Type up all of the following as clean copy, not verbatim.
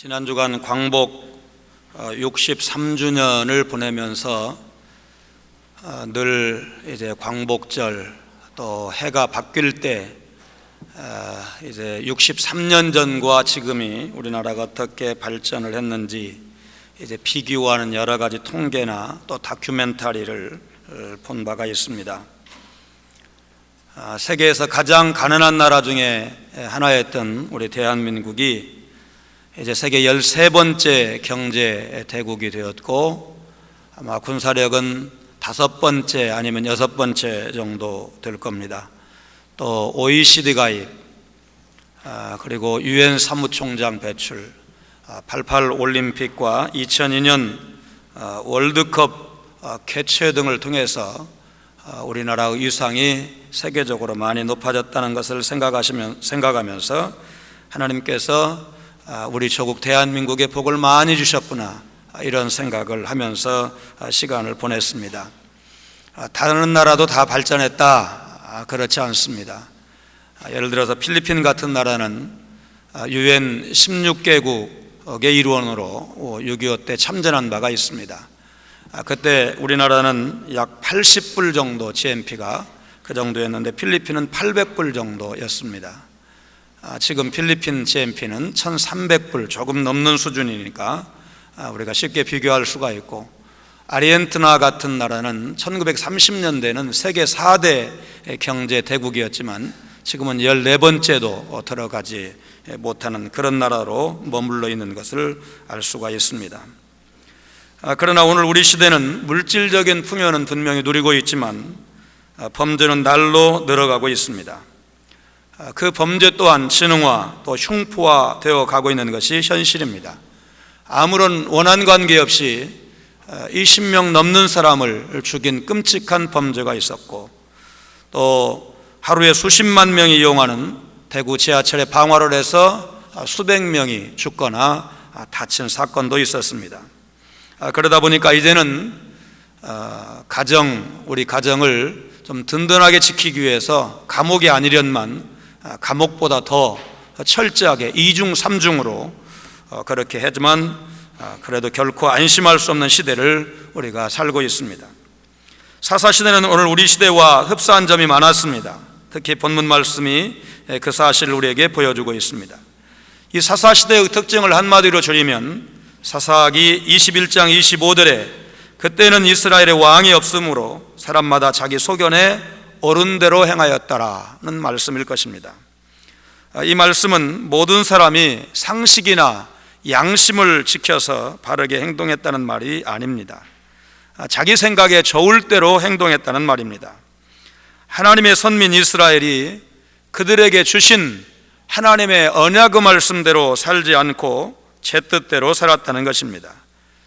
지난 주간 광복 63주년을 보내면서 늘 이제 광복절 또 해가 바뀔 때 이제 63년 전과 지금이 우리나라가 어떻게 발전을 했는지 이제 비교하는 여러 가지 통계나 또 다큐멘터리를 본 바가 있습니다. 세계에서 가장 가난한 나라 중에 하나였던 우리 대한민국이 이제 세계 13번째 경제 대국이 되었고, 아마 군사력은 5번째 아니면 6번째 정도 될 겁니다. 또 OECD 가입, 그리고 UN 사무총장 배출, 88 올림픽과 2002년 월드컵 개최 등을 통해서 우리나라의 위상이 세계적으로 많이 높아졌다는 것을 생각하면서 하나님께서 우리 조국 대한민국에 복을 많이 주셨구나, 이런 생각을 하면서 시간을 보냈습니다. 다른 나라도 다 발전했다, 그렇지 않습니다. 예를 들어서 필리핀 같은 나라는 UN 16개국의 일원으로 6.25 때 참전한 바가 있습니다. 그때 우리나라는 약 80불 정도 GNP가 그 정도였는데 필리핀은 800불 정도였습니다. 지금 필리핀 GNP는 1300불 조금 넘는 수준이니까 우리가 쉽게 비교할 수가 있고, 아르헨티나 같은 나라는 1930년대는 세계 4대 경제 대국이었지만 지금은 14번째도 들어가지 못하는 그런 나라로 머물러 있는 것을 알 수가 있습니다. 그러나 오늘 우리 시대는 물질적인 풍요는 분명히 누리고 있지만 범죄는 날로 늘어가고 있습니다. 그 범죄 또한 지능화 또 흉포화 되어 가고 있는 것이 현실입니다. 아무런 원한 관계 없이 20명 넘는 사람을 죽인 끔찍한 범죄가 있었고, 또 하루에 수십만 명이 이용하는 대구 지하철에 방화를 해서 수백 명이 죽거나 다친 사건도 있었습니다. 그러다 보니까 이제는 우리 가정을 좀 든든하게 지키기 위해서 감옥이 아니련만 감옥보다 더 철저하게 2중 3중으로 그렇게 하지만 그래도 결코 안심할 수 없는 시대를 우리가 살고 있습니다. 사사시대는 오늘 우리 시대와 흡사한 점이 많았습니다. 특히 본문 말씀이 그 사실을 우리에게 보여주고 있습니다. 이 사사시대의 특징을 한마디로 줄이면 사사기 21장 25절에 그때는 이스라엘의 왕이 없으므로 사람마다 자기 소견에 옳은 대로 행하였다라는 말씀일 것입니다. 이 말씀은 모든 사람이 상식이나 양심을 지켜서 바르게 행동했다는 말이 아닙니다. 자기 생각에 좋을 대로 행동했다는 말입니다. 하나님의 선민 이스라엘이 그들에게 주신 하나님의 언약의 말씀대로 살지 않고 제 뜻대로 살았다는 것입니다.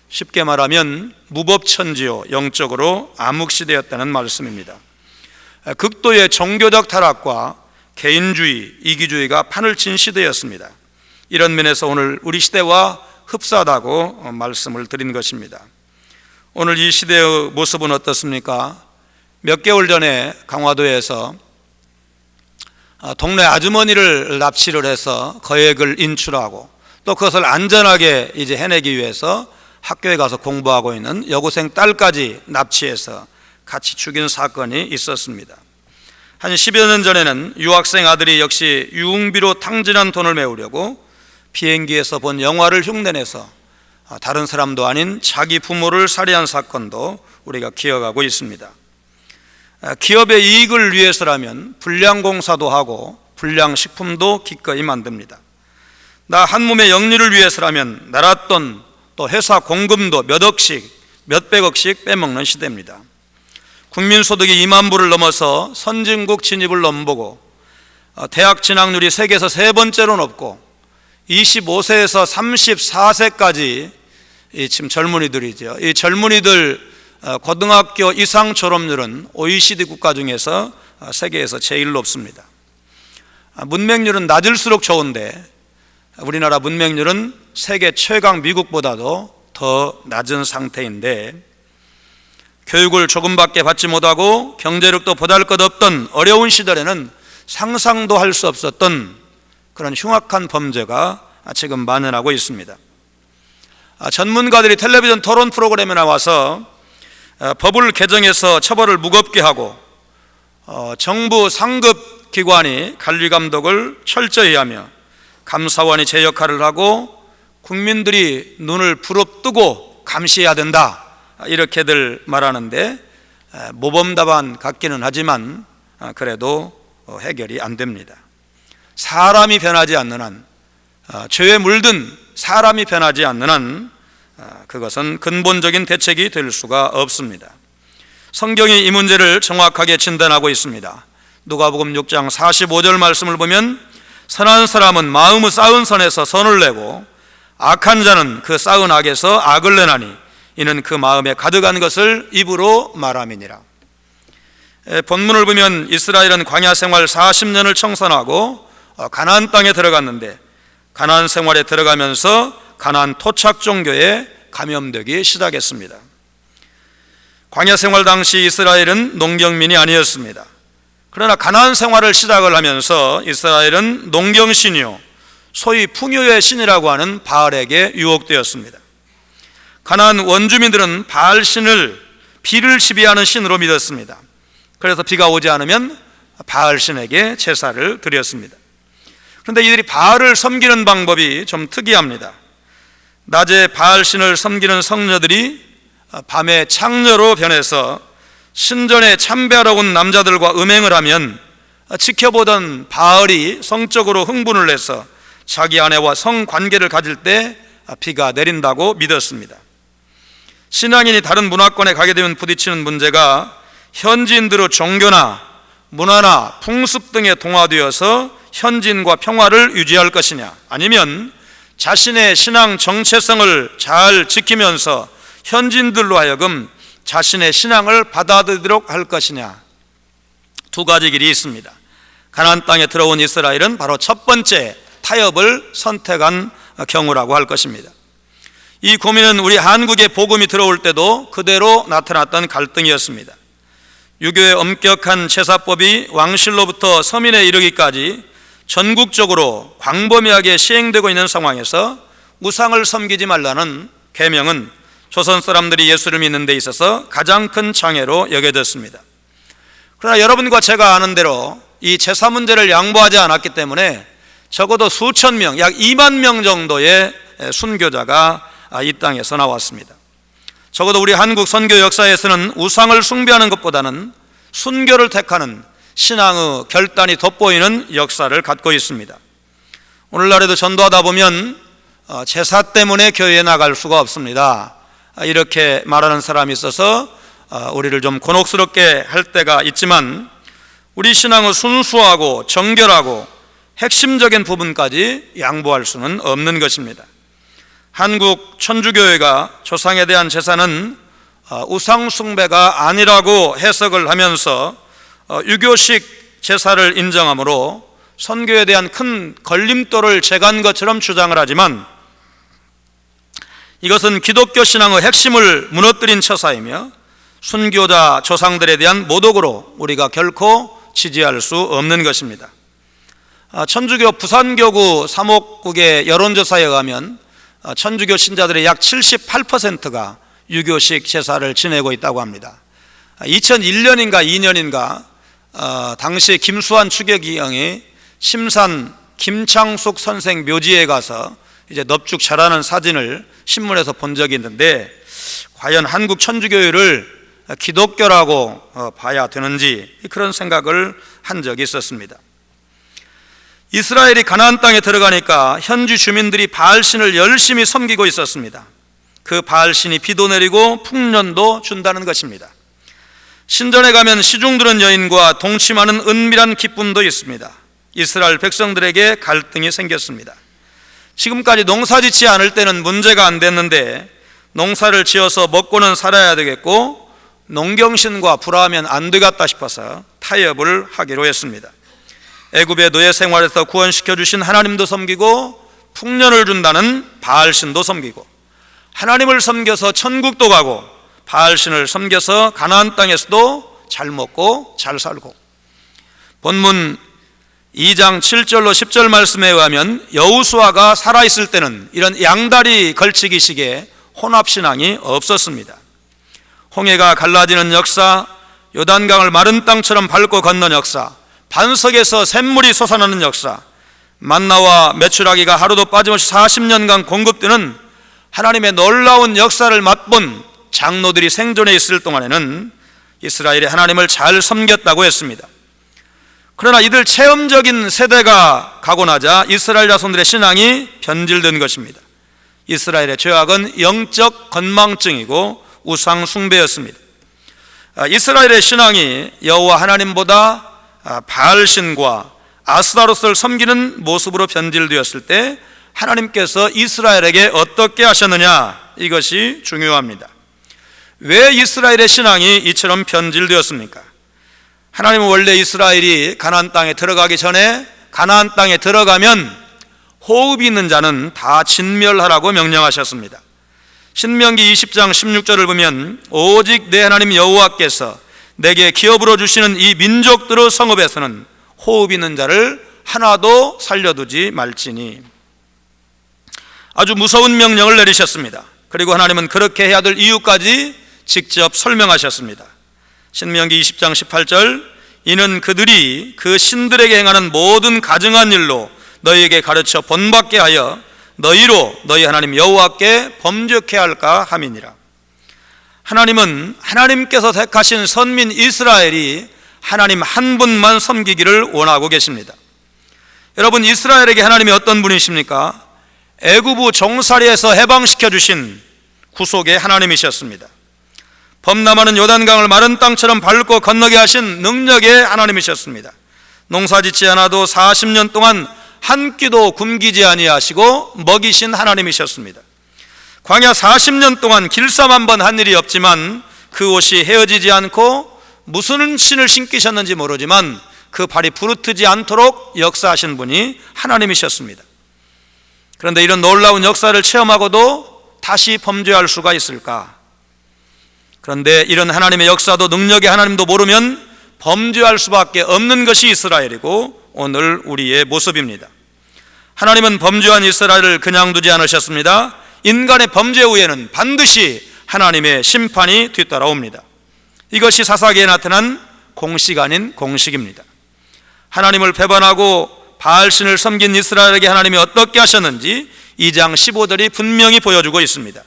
쉽게 말하면 무법천지요, 영적으로 암흑시대였다는 말씀입니다. 극도의 종교적 타락과 개인주의, 이기주의가 판을 친 시대였습니다. 이런 면에서 오늘 우리 시대와 흡사하다고 말씀을 드린 것입니다. 오늘 이 시대의 모습은 어떻습니까? 몇 개월 전에 강화도에서 동네 아주머니를 납치를 해서 거액을 인출하고 또 그것을 안전하게 이제 해내기 위해서 학교에 가서 공부하고 있는 여고생 딸까지 납치해서 같이 죽인 사건이 있었습니다. 한 10여 년 전에는 유학생 아들이 역시 유흥비로 탕진한 돈을 메우려고 비행기에서 본 영화를 흉내내서 다른 사람도 아닌 자기 부모를 살해한 사건도 우리가 기억하고 있습니다. 기업의 이익을 위해서라면 불량공사도 하고 불량식품도 기꺼이 만듭니다. 나 한 몸의 영리를 위해서라면 나랏돈 또 회사 공금도 몇 억씩 몇백억씩 빼먹는 시대입니다. 국민소득이 2만 불을 넘어서 선진국 진입을 넘보고 대학 진학률이 세계에서 3번째로 높고 25세에서 34세까지 지금 젊은이들이죠. 이 젊은이들 고등학교 이상 졸업률은 OECD 국가 중에서 세계에서 제일 높습니다. 문맹률은 낮을수록 좋은데 우리나라 문맹률은 세계 최강 미국보다도 더 낮은 상태인데, 교육을 조금밖에 받지 못하고 경제력도 보잘것없던 어려운 시절에는 상상도 할 수 없었던 그런 흉악한 범죄가 지금 만연하고 있습니다. 전문가들이 텔레비전 토론 프로그램에 나와서 법을 개정해서 처벌을 무겁게 하고 정부 상급 기관이 관리 감독을 철저히 하며 감사원이 제 역할을 하고 국민들이 눈을 부릅뜨고 감시해야 된다, 이렇게들 말하는데 모범답안 같기는 하지만 그래도 해결이 안 됩니다. 사람이 변하지 않는 한, 죄에 물든 사람이 변하지 않는 한 그것은 근본적인 대책이 될 수가 없습니다. 성경이 이 문제를 정확하게 진단하고 있습니다. 누가복음 6장 45절 말씀을 보면 선한 사람은 마음의 쌓은 선에서 선을 내고 악한 자는 그 쌓은 악에서 악을 내나니 이는 그 마음에 가득한 것을 입으로 말함이니라. 본문을 보면 이스라엘은 광야 생활 40년을 청산하고 가나안 땅에 들어갔는데 가나안 생활에 들어가면서 가나안 토착 종교에 감염되기 시작했습니다. 광야 생활 당시 이스라엘은 농경민이 아니었습니다. 그러나 가나안 생활을 시작을 하면서 이스라엘은 농경신이요 소위 풍요의 신이라고 하는 바알에게 유혹되었습니다. 가나안 원주민들은 바알신을 비를 지배하는 신으로 믿었습니다. 그래서 비가 오지 않으면 바알신에게 제사를 드렸습니다. 그런데 이들이 바알을 섬기는 방법이 좀 특이합니다. 낮에 바알신을 섬기는 성녀들이 밤에 창녀로 변해서 신전에 참배하러 온 남자들과 음행을 하면 지켜보던 바알이 성적으로 흥분을 해서 자기 아내와 성관계를 가질 때 비가 내린다고 믿었습니다. 신앙인이 다른 문화권에 가게 되면 부딪히는 문제가 현지인들의 종교나 문화나 풍습 등에 동화되어서 현지인과 평화를 유지할 것이냐, 아니면 자신의 신앙 정체성을 잘 지키면서 현지인들로 하여금 자신의 신앙을 받아들이도록 할 것이냐, 두 가지 길이 있습니다. 가나안 땅에 들어온 이스라엘은 바로 첫 번째 타협을 선택한 경우라고 할 것입니다. 이 고민은 우리 한국에 복음이 들어올 때도 그대로 나타났던 갈등이었습니다. 유교의 엄격한 제사법이 왕실로부터 서민에 이르기까지 전국적으로 광범위하게 시행되고 있는 상황에서 우상을 섬기지 말라는 계명은 조선 사람들이 예수를 믿는 데 있어서 가장 큰 장애로 여겨졌습니다. 그러나 여러분과 제가 아는 대로 이 제사 문제를 양보하지 않았기 때문에 적어도 수천 명, 약 2만 명 정도의 순교자가 이 땅에서 나왔습니다. 적어도 우리 한국 선교 역사에서는 우상을 숭배하는 것보다는 순교를 택하는 신앙의 결단이 돋보이는 역사를 갖고 있습니다. 오늘날에도 전도하다 보면 제사 때문에 교회에 나갈 수가 없습니다, 이렇게 말하는 사람이 있어서 우리를 좀 곤혹스럽게 할 때가 있지만 우리 신앙의 순수하고 정결하고 핵심적인 부분까지 양보할 수는 없는 것입니다. 한국 천주교회가 조상에 대한 제사는 우상 숭배가 아니라고 해석을 하면서 유교식 제사를 인정하므로 선교에 대한 큰 걸림돌을 제거한 것처럼 주장을 하지만 이것은 기독교 신앙의 핵심을 무너뜨린 처사이며 순교자 조상들에 대한 모독으로 우리가 결코 지지할 수 없는 것입니다. 천주교 부산교구 사목국의 여론조사에 의하면 천주교 신자들의 약 78%가 유교식 제사를 지내고 있다고 합니다. 2001년인가 2년인가 당시 김수환 추격위원이 심산 김창숙 선생 묘지에 가서 이제 넙죽 절하는 사진을 신문에서 본 적이 있는데 과연 한국 천주교회를 기독교라고 봐야 되는지 그런 생각을 한 적이 있었습니다. 이스라엘이 가나안 땅에 들어가니까 현지 주민들이 바알신을 열심히 섬기고 있었습니다. 그 바알신이 비도 내리고 풍년도 준다는 것입니다. 신전에 가면 시중 들은 여인과 동침하는 은밀한 기쁨도 있습니다. 이스라엘 백성들에게 갈등이 생겼습니다. 지금까지 농사 짓지 않을 때는 문제가 안 됐는데 농사를 지어서 먹고는 살아야 되겠고 농경신과 불화하면 안 되겠다 싶어서 타협을 하기로 했습니다. 애굽의 노예 생활에서 구원시켜 주신 하나님도 섬기고 풍년을 준다는 바알신도 섬기고 하나님을 섬겨서 천국도 가고 바알신을 섬겨서 가나안 땅에서도 잘 먹고 잘 살고 본문 2장 7절로 10절 말씀에 의하면 여호수아가 살아있을 때는 이런 양다리 걸치기식의 혼합신앙이 없었습니다. 홍해가 갈라지는 역사, 요단강을 마른 땅처럼 밟고 건넌 역사, 반석에서 샘물이 솟아나는 역사, 만나와 메추라기가 하루도 빠짐없이 40년간 공급되는 하나님의 놀라운 역사를 맛본 장로들이 생존해 있을 동안에는 이스라엘이 하나님을 잘 섬겼다고 했습니다. 그러나 이들 체험적인 세대가 가고 나자 이스라엘 자손들의 신앙이 변질된 것입니다. 이스라엘의 죄악은 영적 건망증이고 우상 숭배였습니다. 이스라엘의 신앙이 여호와 하나님보다 바알신과 아스타로스를 섬기는 모습으로 변질되었을 때 하나님께서 이스라엘에게 어떻게 하셨느냐, 이것이 중요합니다. 왜 이스라엘의 신앙이 이처럼 변질되었습니까? 하나님은 원래 이스라엘이 가나안 땅에 들어가기 전에 가나안 땅에 들어가면 호흡이 있는 자는 다 진멸하라고 명령하셨습니다. 신명기 20장 16절을 보면 오직 내 하나님 여호와께서 내게 기업으로 주시는 이 민족들의 성읍에서는 호흡 있는 자를 하나도 살려두지 말지니, 아주 무서운 명령을 내리셨습니다. 그리고 하나님은 그렇게 해야 될 이유까지 직접 설명하셨습니다. 신명기 20장 18절, 이는 그들이 그 신들에게 행하는 모든 가증한 일로 너희에게 가르쳐 본받게 하여 너희로 너희 하나님 여호와께 범죄케 할까 함이니라. 하나님은 하나님께서 택하신 선민 이스라엘이 하나님 한 분만 섬기기를 원하고 계십니다. 여러분, 이스라엘에게 하나님이 어떤 분이십니까? 애굽의 종살이에서 해방시켜 주신 구속의 하나님이셨습니다. 범람하는 요단강을 마른 땅처럼 밟고 건너게 하신 능력의 하나님이셨습니다. 농사짓지 않아도 40년 동안 한 끼도 굶기지 아니하시고 먹이신 하나님이셨습니다. 광야 40년 동안 길쌈 한 번 한 일이 없지만 그 옷이 헤어지지 않고 무슨 신을 신기셨는지 모르지만 그 발이 부르트지 않도록 역사하신 분이 하나님이셨습니다. 그런데 이런 놀라운 역사를 체험하고도 다시 범죄할 수가 있을까? 그런데 이런 하나님의 역사도 능력의 하나님도 모르면 범죄할 수밖에 없는 것이 이스라엘이고 오늘 우리의 모습입니다. 하나님은 범죄한 이스라엘을 그냥 두지 않으셨습니다. 인간의 범죄 후에는 반드시 하나님의 심판이 뒤따라옵니다. 이것이 사사기에 나타난 공식 아닌 공식입니다. 하나님을 배반하고 바알신을 섬긴 이스라엘에게 하나님이 어떻게 하셨는지 2장 15절이 분명히 보여주고 있습니다.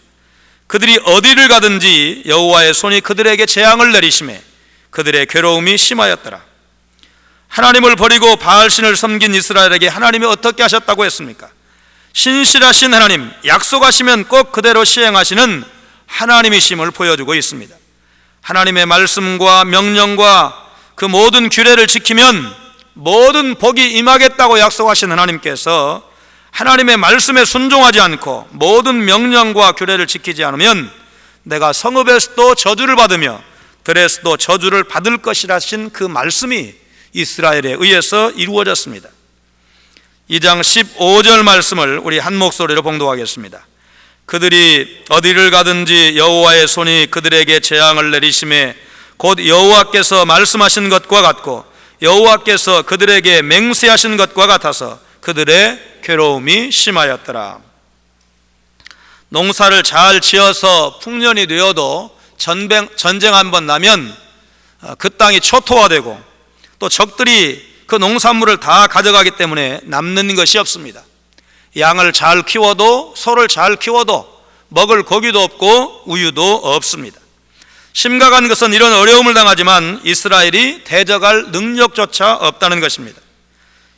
그들이 어디를 가든지 여호와의 손이 그들에게 재앙을 내리심에 그들의 괴로움이 심하였더라. 하나님을 버리고 바알신을 섬긴 이스라엘에게 하나님이 어떻게 하셨다고 했습니까? 신실하신 하나님, 약속하시면 꼭 그대로 시행하시는 하나님이심을 보여주고 있습니다. 하나님의 말씀과 명령과 그 모든 규례를 지키면 모든 복이 임하겠다고 약속하신 하나님께서 하나님의 말씀에 순종하지 않고 모든 명령과 규례를 지키지 않으면 내가 성읍에서도 저주를 받으며 들에서도 저주를 받을 것이라 하신 그 말씀이 이스라엘에 의해서 이루어졌습니다. 2장 15절 말씀을 우리 한 목소리로 봉독하겠습니다. 그들이 어디를 가든지 여호와의 손이 그들에게 재앙을 내리심에 곧 여호와께서 말씀하신 것과 같고 여호와께서 그들에게 맹세하신 것과 같아서 그들의 괴로움이 심하였더라. 농사를 잘 지어서 풍년이 되어도 전쟁 한번 나면 그 땅이 초토화되고 또 적들이 그 농산물을 다 가져가기 때문에 남는 것이 없습니다. 양을 잘 키워도 소를 잘 키워도 먹을 고기도 없고 우유도 없습니다. 심각한 것은 이런 어려움을 당하지만 이스라엘이 대적할 능력조차 없다는 것입니다.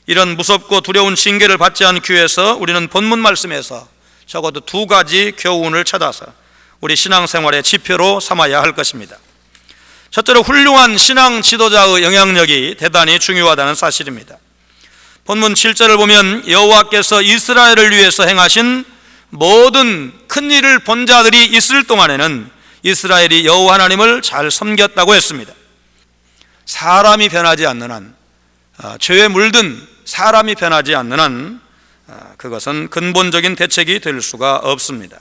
이런 무섭고 두려운 징계를 받지 않기 위해서 우리는 본문 말씀에서 적어도 두 가지 교훈을 찾아서 우리 신앙생활의 지표로 삼아야 할 것입니다. 첫째로 훌륭한 신앙 지도자의 영향력이 대단히 중요하다는 사실입니다. 본문 7절을 보면 여호와께서 이스라엘을 위해서 행하신 모든 큰 일을 본 자들이 있을 동안에는 이스라엘이 여호와 하나님을 잘 섬겼다고 했습니다. 사람이 변하지 않는 한, 죄에 물든 사람이 변하지 않는 한 그것은 근본적인 대책이 될 수가 없습니다.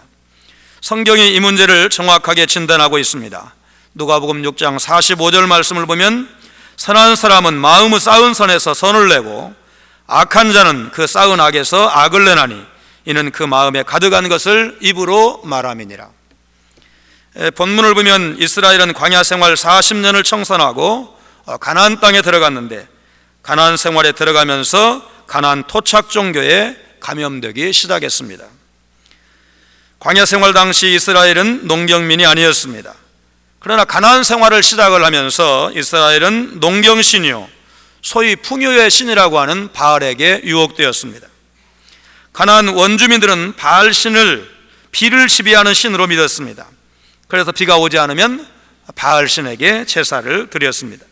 성경이 이 문제를 정확하게 진단하고 있습니다. 누가복음 6장 45절 말씀을 보면 선한 사람은 마음의 쌓은 선에서 선을 내고 악한 자는 그 쌓은 악에서 악을 내나니 이는 그 마음에 가득한 것을 입으로 말함이니라. 본문을 보면 이스라엘은 광야 생활 40년을 청산하고 가나안 땅에 들어갔는데, 가나안 생활에 들어가면서 가나안 토착 종교에 감염되기 시작했습니다. 광야 생활 당시 이스라엘은 농경민이 아니었습니다. 그러나 가나안 생활을 시작을 하면서 이스라엘은 농경신이요, 소위 풍요의 신이라고 하는 바알에게 유혹되었습니다. 가나안 원주민들은 바알신을 비를 지배하는 신으로 믿었습니다. 그래서 비가 오지 않으면 바알신에게 제사를 드렸습니다.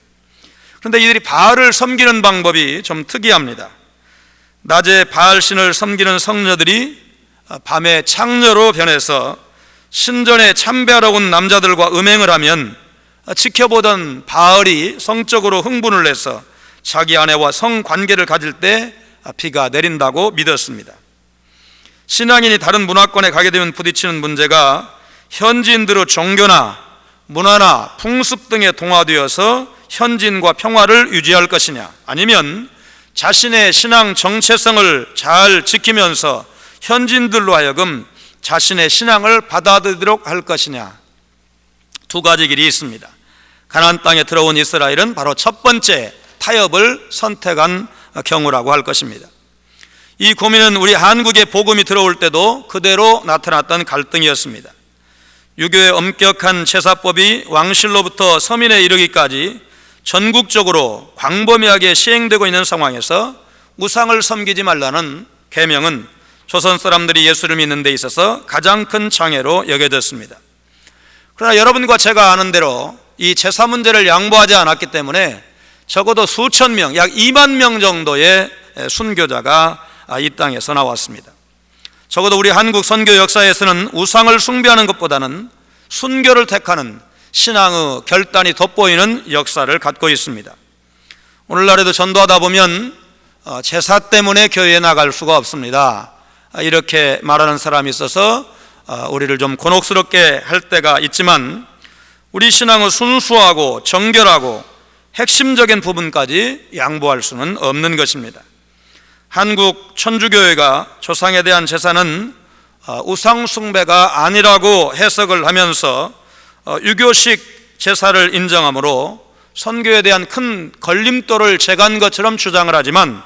그런데 이들이 바알을 섬기는 방법이 좀 특이합니다. 낮에 바알신을 섬기는 성녀들이 밤에 창녀로 변해서 신전에 참배하러 온 남자들과 음행을 하면 지켜보던 바알이 성적으로 흥분을 해서 자기 아내와 성관계를 가질 때 비가 내린다고 믿었습니다. 신앙인이 다른 문화권에 가게 되면 부딪히는 문제가 현지인들의 종교나 문화나 풍습 등에 동화되어서 현지인과 평화를 유지할 것이냐, 아니면 자신의 신앙 정체성을 잘 지키면서 현지인들로 하여금 자신의 신앙을 받아들이도록 할 것이냐, 두 가지 길이 있습니다. 가나안 땅에 들어온 이스라엘은 바로 첫 번째 타협을 선택한 경우라고 할 것입니다. 이 고민은 우리 한국에 복음이 들어올 때도 그대로 나타났던 갈등이었습니다. 유교의 엄격한 제사법이 왕실로부터 서민에 이르기까지 전국적으로 광범위하게 시행되고 있는 상황에서 우상을 섬기지 말라는 계명은 조선 사람들이 예수를 믿는 데 있어서 가장 큰 장애로 여겨졌습니다. 그러나 여러분과 제가 아는 대로 이 제사 문제를 양보하지 않았기 때문에 적어도 수천 명, 약 2만 명 정도의 순교자가 이 땅에서 나왔습니다. 적어도 우리 한국 선교 역사에서는 우상을 숭배하는 것보다는 순교를 택하는 신앙의 결단이 돋보이는 역사를 갖고 있습니다. 오늘날에도 전도하다 보면 제사 때문에 교회에 나갈 수가 없습니다, 이렇게 말하는 사람이 있어서 우리를 좀 곤혹스럽게 할 때가 있지만, 우리 신앙의 순수하고 정결하고 핵심적인 부분까지 양보할 수는 없는 것입니다. 한국 천주교회가 조상에 대한 제사는 우상 숭배가 아니라고 해석을 하면서 유교식 제사를 인정하므로 선교에 대한 큰 걸림돌을 제거한 것처럼 주장을 하지만,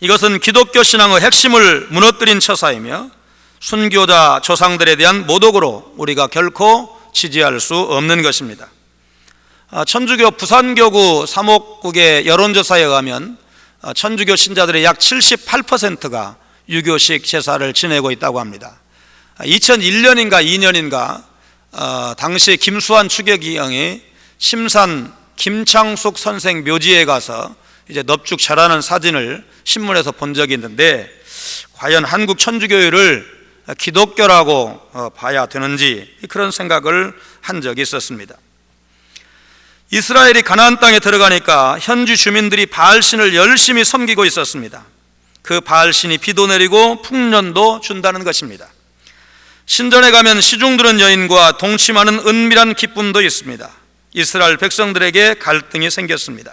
이것은 기독교 신앙의 핵심을 무너뜨린 처사이며 순교자 조상들에 대한 모독으로 우리가 결코 지지할 수 없는 것입니다. 천주교 부산교구 사목국의 여론조사에 의하면 천주교 신자들의 약 78%가 유교식 제사를 지내고 있다고 합니다. 2001년인가 2년인가 당시 김수환 추계기형이 심산 김창숙 선생 묘지에 가서 이제 넙죽 절하는 사진을 신문에서 본 적이 있는데, 과연 한국 천주교회를 기독교라고 봐야 되는지 그런 생각을 한 적이 있었습니다. 이스라엘이 가나안 땅에 들어가니까 현지 주민들이 바알신을 열심히 섬기고 있었습니다. 그 바알신이 비도 내리고 풍년도 준다는 것입니다. 신전에 가면 시중 드는 여인과 동침하는 은밀한 기쁨도 있습니다. 이스라엘 백성들에게 갈등이 생겼습니다.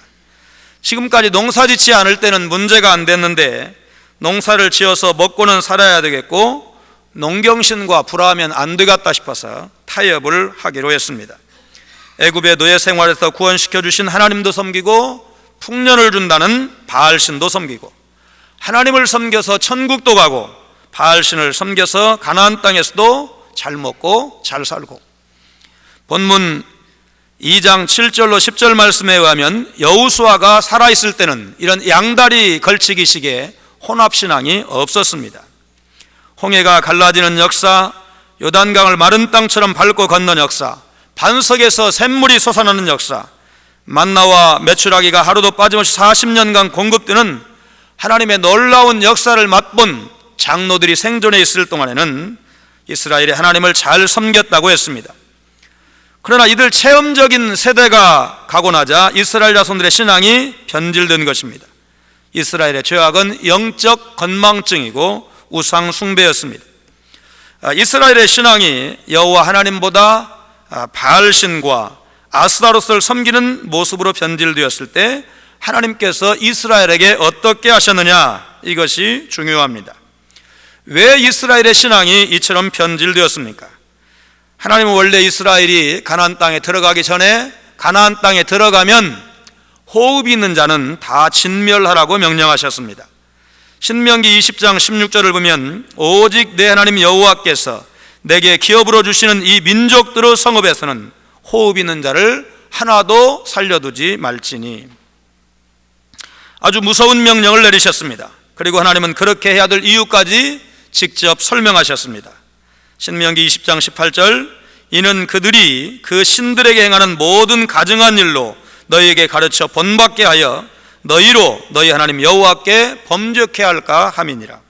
지금까지 농사 짓지 않을 때는 문제가 안 됐는데, 농사를 지어서 먹고는 살아야 되겠고 농경신과 불화하면 안 되겠다 싶어서 타협을 하기로 했습니다. 애굽의 노예 생활에서 구원시켜 주신 하나님도 섬기고 풍년을 준다는 바알신도 섬기고, 하나님을 섬겨서 천국도 가고 바알신을 섬겨서 가나안 땅에서도 잘 먹고 잘 살고. 본문 2장 7절로 10절 말씀에 의하면 여호수아가 살아있을 때는 이런 양다리 걸치기식의 혼합신앙이 없었습니다. 홍해가 갈라지는 역사, 요단강을 마른 땅처럼 밟고 건넌 역사, 반석에서 샘물이 솟아나는 역사, 만나와 메추라기가 하루도 빠짐없이 40년간 공급되는 하나님의 놀라운 역사를 맛본 장로들이 생존해 있을 동안에는 이스라엘이 하나님을 잘 섬겼다고 했습니다. 그러나 이들 체험적인 세대가 가고 나자 이스라엘 자손들의 신앙이 변질된 것입니다. 이스라엘의 죄악은 영적 건망증이고 우상 숭배였습니다. 이스라엘의 신앙이 여호와 하나님보다 바알신과 아스타로스를 섬기는 모습으로 변질되었을 때 하나님께서 이스라엘에게 어떻게 하셨느냐, 이것이 중요합니다. 왜 이스라엘의 신앙이 이처럼 변질되었습니까? 하나님은 원래 이스라엘이 가나안 땅에 들어가기 전에 가나안 땅에 들어가면 호흡이 있는 자는 다 진멸하라고 명령하셨습니다. 신명기 20장 16절을 보면 오직 내 하나님 여호와께서 내게 기업으로 주시는 이 민족들의 성읍에서는 호흡 있는 자를 하나도 살려두지 말지니, 아주 무서운 명령을 내리셨습니다. 그리고 하나님은 그렇게 해야 될 이유까지 직접 설명하셨습니다. 신명기 20장 18절, 이는 그들이 그 신들에게 행하는 모든 가증한 일로 너희에게 가르쳐 본받게 하여 너희로 너희 하나님 여호와께 범죄케 할까 함이니라.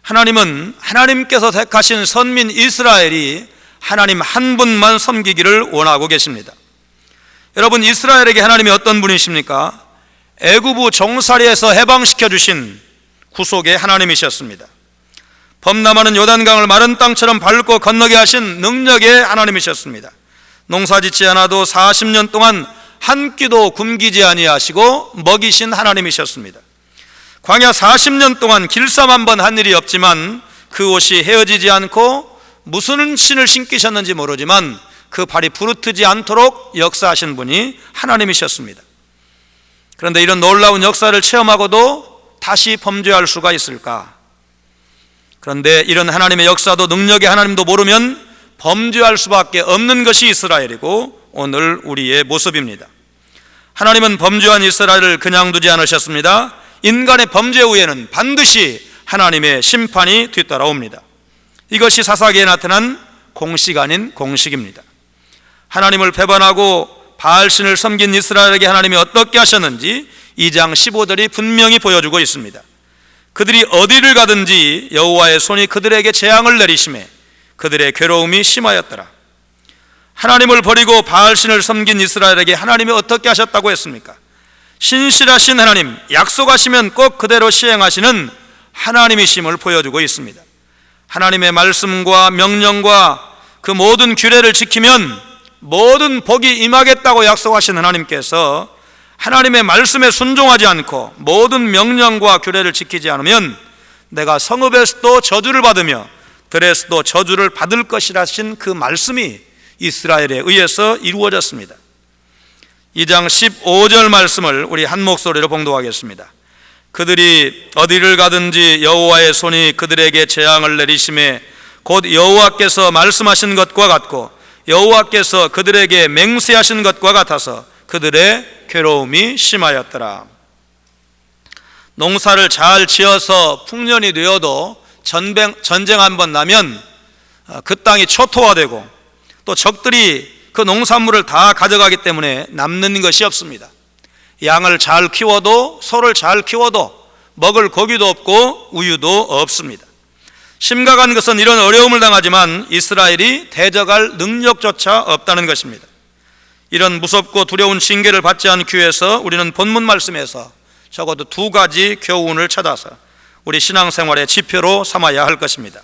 하나님은 하나님께서 택하신 선민 이스라엘이 하나님 한 분만 섬기기를 원하고 계십니다. 여러분, 이스라엘에게 하나님이 어떤 분이십니까? 애굽의 종살이에서 해방시켜 주신 구속의 하나님이셨습니다. 범람하는 요단강을 마른 땅처럼 밟고 건너게 하신 능력의 하나님이셨습니다. 농사짓지 않아도 40년 동안 한 끼도 굶기지 아니하시고 먹이신 하나님이셨습니다. 광야 40년 동안 길쌈 한 번 한 일이 없지만 그 옷이 헤어지지 않고 무슨 신을 신기셨는지 모르지만 그 발이 부르트지 않도록 역사하신 분이 하나님이셨습니다. 그런데 이런 놀라운 역사를 체험하고도 다시 범죄할 수가 있을까? 그런데 이런 하나님의 역사도 능력의 하나님도 모르면 범죄할 수밖에 없는 것이 이스라엘이고 오늘 우리의 모습입니다. 하나님은 범죄한 이스라엘을 그냥 두지 않으셨습니다. 인간의 범죄 후에는 반드시 하나님의 심판이 뒤따라옵니다. 이것이 사사기에 나타난 공식 아닌 공식입니다. 하나님을 배반하고 바알신을 섬긴 이스라엘에게 하나님이 어떻게 하셨는지 2장 15절이 분명히 보여주고 있습니다. 그들이 어디를 가든지 여호와의 손이 그들에게 재앙을 내리심에 그들의 괴로움이 심하였더라. 하나님을 버리고 바알신을 섬긴 이스라엘에게 하나님이 어떻게 하셨다고 했습니까? 신실하신 하나님, 약속하시면 꼭 그대로 시행하시는 하나님이심을 보여주고 있습니다. 하나님의 말씀과 명령과 그 모든 규례를 지키면 모든 복이 임하겠다고 약속하신 하나님께서 하나님의 말씀에 순종하지 않고 모든 명령과 규례를 지키지 않으면 내가 성읍에서도 저주를 받으며 들에서도 저주를 받을 것이라 하신 그 말씀이 이스라엘에 의해서 이루어졌습니다. 2장 15절 말씀을 우리 한 목소리로 봉독하겠습니다. 그들이 어디를 가든지 여호와의 손이 그들에게 재앙을 내리심에 곧 여호와께서 말씀하신 것과 같고 여호와께서 그들에게 맹세하신 것과 같아서 그들의 괴로움이 심하였더라. 농사를 잘 지어서 풍년이 되어도 전쟁 한번 나면 그 땅이 초토화되고 또 적들이 그 농산물을 다 가져가기 때문에 남는 것이 없습니다. 양을 잘 키워도 소를 잘 키워도 먹을 고기도 없고 우유도 없습니다. 심각한 것은 이런 어려움을 당하지만 이스라엘이 대적할 능력조차 없다는 것입니다. 이런 무섭고 두려운 징계를 받지 않기 위해서 우리는 본문 말씀에서 적어도 두 가지 교훈을 찾아서 우리 신앙생활의 지표로 삼아야 할 것입니다.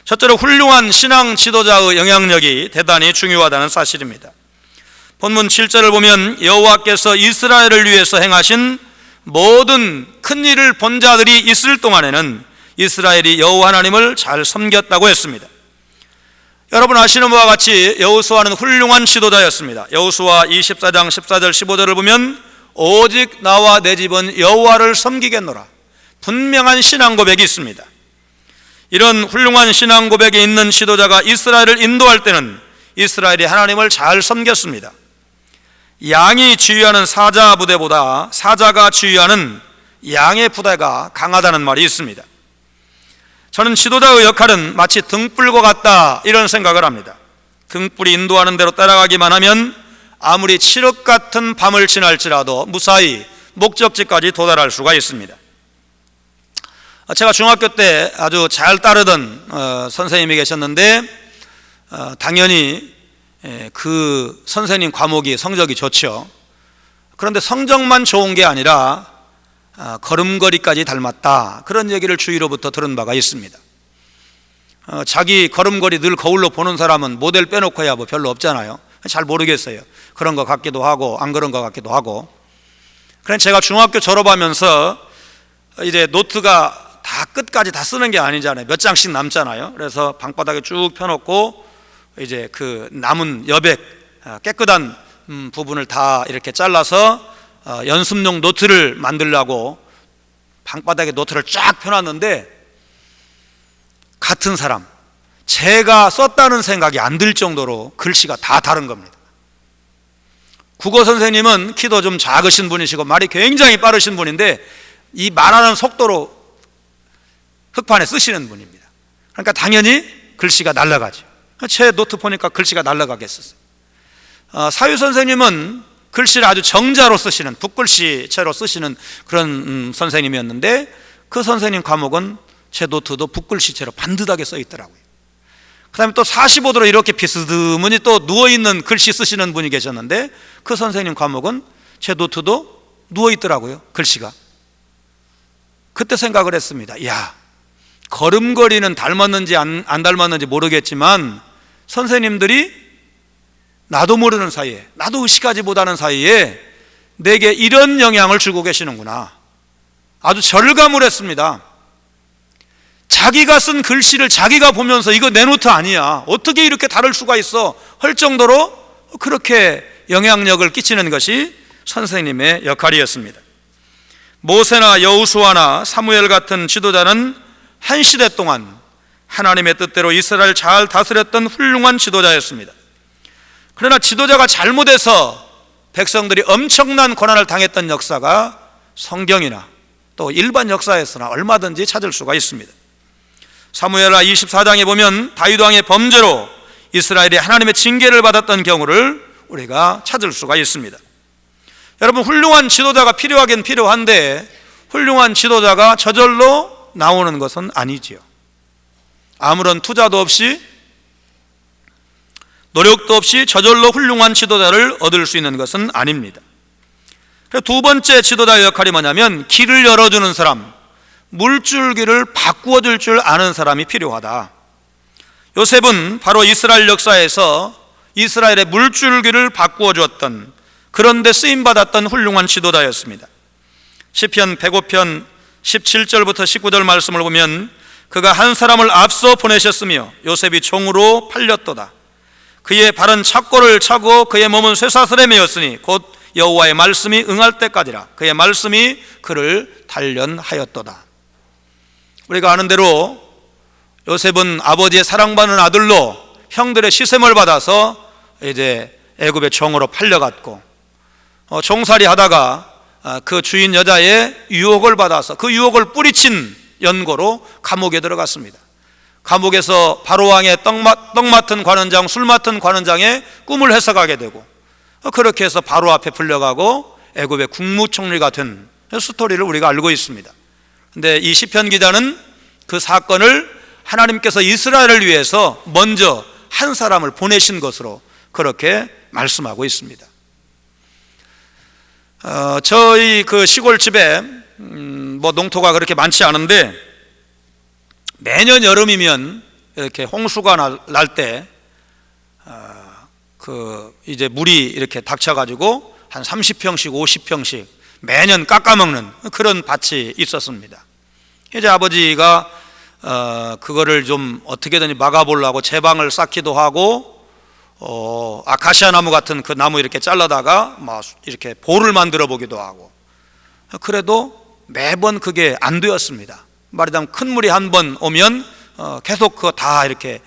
첫째로 훌륭한 신앙 지도자의 영향력이 대단히 중요하다는 사실입니다. 본문 7절을 보면 여호와께서 이스라엘을 위해서 행하신 모든 큰 일을 본 자들이 있을 동안에는 이스라엘이 여호와 하나님을 잘 섬겼다고 했습니다. 여러분 아시는 바와 같이 여호수아는 훌륭한 지도자였습니다. 여호수아 24장 14절 15절을 보면 오직 나와 내 집은 여호와를 섬기겠노라, 분명한 신앙 고백이 있습니다. 이런 훌륭한 신앙 고백이 있는 지도자가 이스라엘을 인도할 때는 이스라엘이 하나님을 잘 섬겼습니다. 양이 지휘하는 사자 부대보다 사자가 지휘하는 양의 부대가 강하다는 말이 있습니다. 저는 지도자의 역할은 마치 등불과 같다 이런 생각을 합니다. 등불이 인도하는 대로 따라가기만 하면 아무리 칠흑 같은 밤을 지날지라도 무사히 목적지까지 도달할 수가 있습니다. 제가 중학교 때 아주 잘 따르던 선생님이 계셨는데 당연히 그 선생님 과목이 성적이 좋죠. 그런데 성적만 좋은 게 아니라 걸음걸이까지 닮았다, 그런 얘기를 주위로부터 들은 바가 있습니다. 자기 걸음걸이 늘 거울로 보는 사람은 모델 빼놓고야 뭐 별로 없잖아요. 잘 모르겠어요. 그런 것 같기도 하고 안 그런 것 같기도 하고. 그래서 제가 중학교 졸업하면서 이제 노트가 다 끝까지 다 쓰는 게 아니잖아요. 몇 장씩 남잖아요. 그래서 방바닥에 쭉 펴놓고 이제 그 남은 여백 깨끗한 부분을 다 이렇게 잘라서 연습용 노트를 만들려고 방바닥에 노트를 쫙 펴놨는데, 같은 사람, 제가 썼다는 생각이 안 들 정도로 글씨가 다 다른 겁니다. 국어 선생님은 키도 좀 작으신 분이시고 말이 굉장히 빠르신 분인데 이 말하는 속도로 흑판에 쓰시는 분입니다. 그러니까 당연히 글씨가 날아가죠. 제 노트 보니까 글씨가 날아가겠었어요. 사유 선생님은 글씨를 아주 정자로 쓰시는, 붓글씨체로 쓰시는 그런 선생님이었는데, 그 선생님 과목은 제 노트도 붓글씨체로 반듯하게 써 있더라고요. 그 다음에 또 45도로 이렇게 비스듬히 또 누워있는 글씨 쓰시는 분이 계셨는데, 그 선생님 과목은 제 노트도 누워있더라고요, 글씨가. 그때 생각을 했습니다. 야, 걸음걸이는 닮았는지 안 닮았는지 모르겠지만 선생님들이 나도 모르는 사이에, 나도 의식하지 못하는 사이에 내게 이런 영향을 주고 계시는구나. 아주 절감을 했습니다. 자기가 쓴 글씨를 자기가 보면서 이거 내 노트 아니야, 어떻게 이렇게 다를 수가 있어 할 정도로 그렇게 영향력을 끼치는 것이 선생님의 역할이었습니다. 모세나 여호수아나 사무엘 같은 지도자는 한 시대 동안 하나님의 뜻대로 이스라엘을 잘 다스렸던 훌륭한 지도자였습니다. 그러나 지도자가 잘못해서 백성들이 엄청난 고난을 당했던 역사가 성경이나 또 일반 역사에서나 얼마든지 찾을 수가 있습니다. 사무엘하 24장에 보면 다윗 왕의 범죄로 이스라엘이 하나님의 징계를 받았던 경우를 우리가 찾을 수가 있습니다. 여러분, 훌륭한 지도자가 필요하긴 필요한데 훌륭한 지도자가 저절로 나오는 것은 아니지요. 아무런 투자도 없이 노력도 없이 저절로 훌륭한 지도자를 얻을 수 있는 것은 아닙니다. 두 번째 지도자의 역할이 뭐냐면 길을 열어주는 사람, 물줄기를 바꾸어 줄 줄 아는 사람이 필요하다. 요셉은 바로 이스라엘 역사에서 이스라엘의 물줄기를 바꾸어 주었던, 그런데 쓰임받았던 훌륭한 지도자였습니다. 시편 105편 17절부터 19절 말씀을 보면 그가 한 사람을 앞서 보내셨으며 요셉이 종으로 팔렸도다. 그의 발은 착고를 차고 그의 몸은 쇠사슬에 매였으니 곧 여호와의 말씀이 응할 때까지라. 그의 말씀이 그를 단련하였도다. 우리가 아는 대로 요셉은 아버지의 사랑받는 아들로 형들의 시샘을 받아서 이제 애굽의 종으로 팔려갔고, 종살이 하다가 그 주인 여자의 유혹을 받아서 그 유혹을 뿌리친 연고로 감옥에 들어갔습니다. 감옥에서 바로왕의 떡 맡은 관원장, 술 맡은 관원장의 꿈을 해석하게 되고, 그렇게 해서 바로 앞에 불려가고 애굽의 국무총리가 된 스토리를 우리가 알고 있습니다. 그런데 이 시편 기자는 그 사건을 하나님께서 이스라엘을 위해서 먼저 한 사람을 보내신 것으로 그렇게 말씀하고 있습니다. 저희 그 시골집에 뭐 농토가 그렇게 많지 않은데 매년 여름이면 이렇게 홍수가 날 때 이제 물이 이렇게 닥쳐가지고 한 30평씩 50평씩 매년 깎아먹는 그런 밭이 있었습니다. 이제 아버지가 그거를 좀 어떻게든 막아보려고 제방을 쌓기도 하고 아카시아 나무 같은 그 나무 이렇게 잘라다가 막 이렇게 볼을 만들어 보기도 하고, 그래도 매번 그게 안 되었습니다. 말하자면 큰 물이 한 번 오면 계속 그거 다 이렇게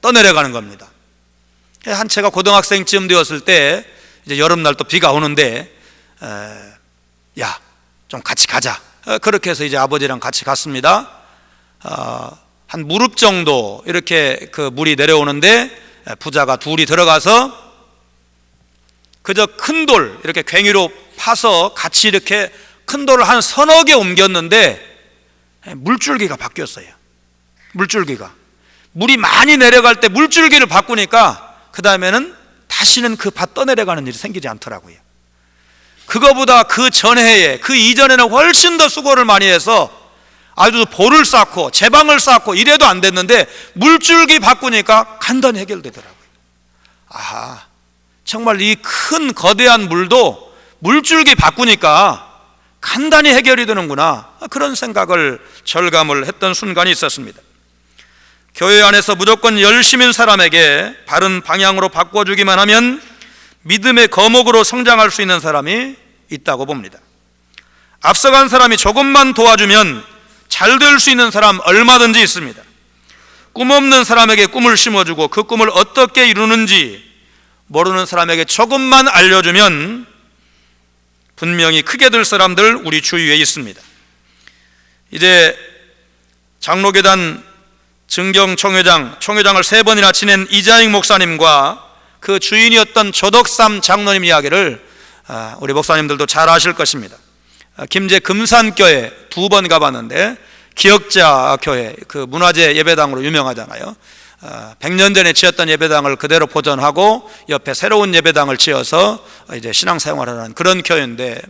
떠내려가는 겁니다. 한 채가 고등학생쯤 되었을 때 이제 여름날 또 비가 오는데 야, 좀 같이 가자. 그렇게 해서 이제 아버지랑 같이 갔습니다. 한 무릎 정도 이렇게 그 물이 내려오는데 부자가 둘이 들어가서 그저 큰 돌 이렇게 괭이로 파서 같이 이렇게 큰 돌을 한 서너 개 옮겼는데 물줄기가 바뀌었어요. 물줄기가 물이 많이 내려갈 때 물줄기를 바꾸니까 그 다음에는 다시는 그 밭 떠내려가는 일이 생기지 않더라고요. 그거보다 그 전해에 그 이전에는 훨씬 더 수고를 많이 해서 아주 볼을 쌓고 제방을 쌓고 이래도 안 됐는데 물줄기 바꾸니까 간단히 해결되더라고요. 아하, 정말 이 큰 거대한 물도 물줄기 바꾸니까 간단히 해결이 되는구나, 그런 생각을 절감을 했던 순간이 있었습니다. 교회 안에서 무조건 열심인 사람에게 바른 방향으로 바꿔주기만 하면 믿음의 거목으로 성장할 수 있는 사람이 있다고 봅니다. 앞서간 사람이 조금만 도와주면 잘 될 수 있는 사람 얼마든지 있습니다. 꿈 없는 사람에게 꿈을 심어주고 그 꿈을 어떻게 이루는지 모르는 사람에게 조금만 알려주면 분명히 크게 될 사람들 우리 주위에 있습니다. 이제 장로교단 증경 총회장을 3번이나 지낸 이자익 목사님과 그 주인이었던 조덕삼 장로님 이야기를 우리 목사님들도 잘 아실 것입니다. 김제 금산교회 2번 가봤는데 기역자 교회, 그 문화재 예배당으로 유명하잖아요. 100년 전에 지었던 예배당을 그대로 보존하고 옆에 새로운 예배당을 지어서 이제 신앙생활을 하는 그런 교회인데,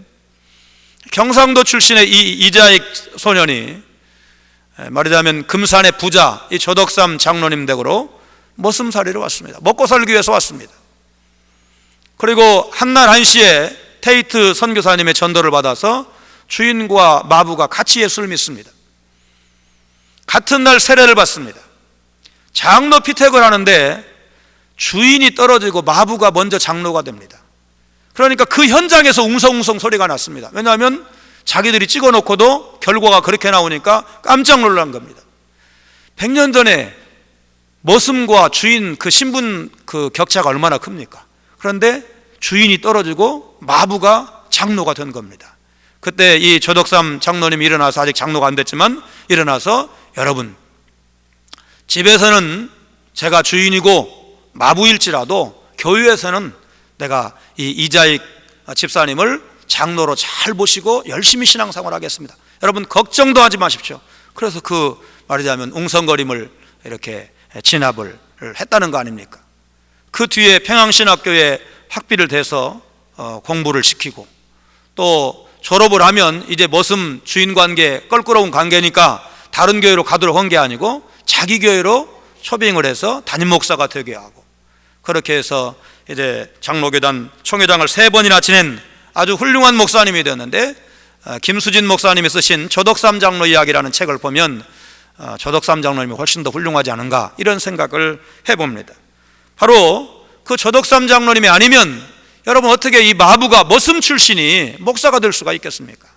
경상도 출신의 이 이자익 소년이 말하자면 금산의 부자 이 조덕삼 장로님 댁으로 머슴살이로 왔습니다. 먹고 살기 위해서 왔습니다. 그리고 한날 한시에 테이트 선교사님의 전도를 받아서 주인과 마부가 같이 예수를 믿습니다. 같은 날 세례를 받습니다. 장로 피택을 하는데 주인이 떨어지고 마부가 먼저 장로가 됩니다. 그러니까 그 현장에서 웅성웅성 소리가 났습니다. 왜냐하면 자기들이 찍어놓고도 결과가 그렇게 나오니까 깜짝 놀란 겁니다. 100년 전에 머슴과 주인 그 신분 그 격차가 얼마나 큽니까? 그런데 주인이 떨어지고 마부가 장로가 된 겁니다. 그때 이 조덕삼 장로님이 일어나서, 아직 장로가 안 됐지만 일어나서, 여러분, 집에서는 제가 주인이고 마부일지라도 교회에서는 내가 이 이자익 집사님을 장로로 잘 모시고 열심히 신앙생활 하겠습니다. 여러분 걱정도 하지 마십시오. 그래서 그 말하자면 웅성거림을 이렇게 진압을 했다는 거 아닙니까? 그 뒤에 평양신학교에 학비를 대서 공부를 시키고, 또 졸업을 하면 이제 머슴 주인 관계, 껄끄러운 관계니까 다른 교회로 가도록 한 게 아니고 자기 교회로 초빙을 해서 담임 목사가 되게 하고, 그렇게 해서 이제 장로교단 총회장을 3번이나 지낸 아주 훌륭한 목사님이 되었는데, 김수진 목사님이 쓰신 조덕삼 장로 이야기라는 책을 보면 조덕삼 장로님이 훨씬 더 훌륭하지 않은가, 이런 생각을 해봅니다. 바로 그 조덕삼 장로님이 아니면 여러분 어떻게 이 마부가 머슴 출신이 목사가 될 수가 있겠습니까?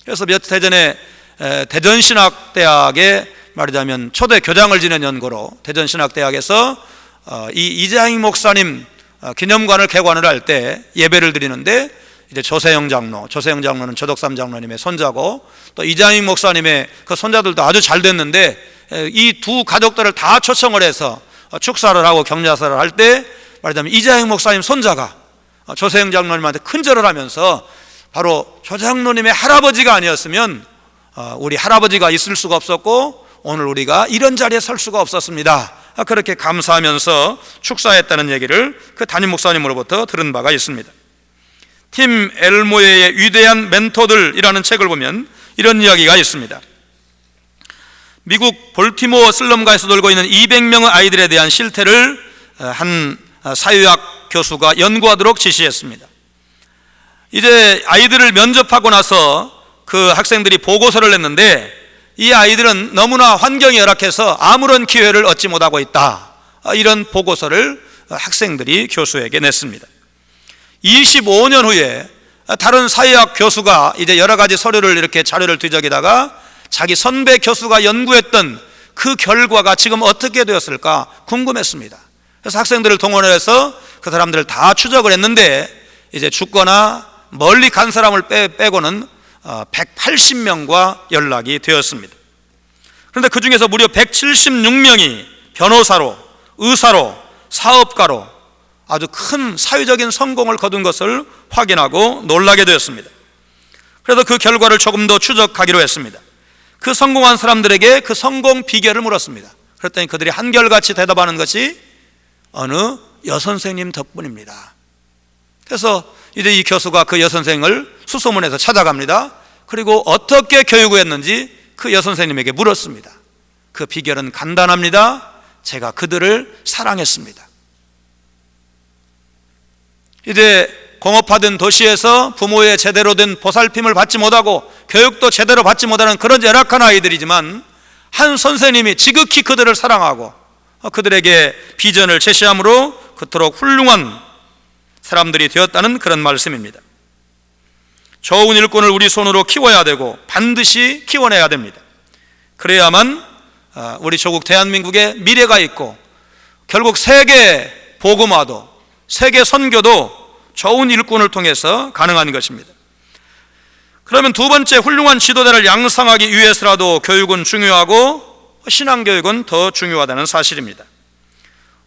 그래서 몇 해 전에 대전신학대학에 말하자면 초대 교장을 지낸 연고로 대전신학대학에서 이 이자익 목사님 기념관을 개관을 할 때 예배를 드리는데, 이제 조세영 장로는 조덕삼 장로님의 손자고, 또 이자익 목사님의 그 손자들도 아주 잘 됐는데, 이 두 가족들을 다 초청을 해서 축사를 하고 격려사를 할 때 말하자면 이자익 목사님 손자가 조세영 장로님한테 큰절을 하면서, 바로 조 장로님의 할아버지가 아니었으면 우리 할아버지가 있을 수가 없었고 오늘 우리가 이런 자리에 설 수가 없었습니다, 그렇게 감사하면서 축사했다는 얘기를 그 담임 목사님으로부터 들은 바가 있습니다. 팀 엘모예의 위대한 멘토들이라는 책을 보면 이런 이야기가 있습니다. 미국 볼티모어 슬럼가에서 놀고 있는 200명의 아이들에 대한 실태를 한 사회학 교수가 연구하도록 지시했습니다. 이제 아이들을 면접하고 나서 그 학생들이 보고서를 냈는데, 이 아이들은 너무나 환경이 열악해서 아무런 기회를 얻지 못하고 있다, 이런 보고서를 학생들이 교수에게 냈습니다. 25년 후에 다른 사회학 교수가 이제 여러 가지 서류를 이렇게 자료를 뒤적이다가 자기 선배 교수가 연구했던 그 결과가 지금 어떻게 되었을까 궁금했습니다. 그래서 학생들을 동원해서 그 사람들을 다 추적을 했는데, 이제 죽거나 멀리 간 사람을 빼고는 180명과 연락이 되었습니다. 그런데 그 중에서 무려 176명이 변호사로, 의사로, 사업가로 아주 큰 사회적인 성공을 거둔 것을 확인하고 놀라게 되었습니다. 그래서 그 결과를 조금 더 추적하기로 했습니다. 그 성공한 사람들에게 그 성공 비결을 물었습니다. 그랬더니 그들이 한결같이 대답하는 것이 어느 여선생님 덕분입니다. 그래서 이제 이 교수가 그 여선생을 수소문해서 찾아갑니다. 그리고 어떻게 교육을 했는지 그 여선생님에게 물었습니다. 그 비결은 간단합니다. 제가 그들을 사랑했습니다. 이제 공업화된 도시에서 부모의 제대로 된 보살핌을 받지 못하고 교육도 제대로 받지 못하는 그런 열악한 아이들이지만 한 선생님이 지극히 그들을 사랑하고 그들에게 비전을 제시함으로 그토록 훌륭한 사람들이 되었다는 그런 말씀입니다. 좋은 일꾼을 우리 손으로 키워야 되고 반드시 키워내야 됩니다. 그래야만 우리 조국 대한민국에 미래가 있고 결국 세계 복음화도 세계 선교도 좋은 일꾼을 통해서 가능한 것입니다. 그러면 두 번째, 훌륭한 지도자를 양성하기 위해서라도 교육은 중요하고 신앙교육은 더 중요하다는 사실입니다.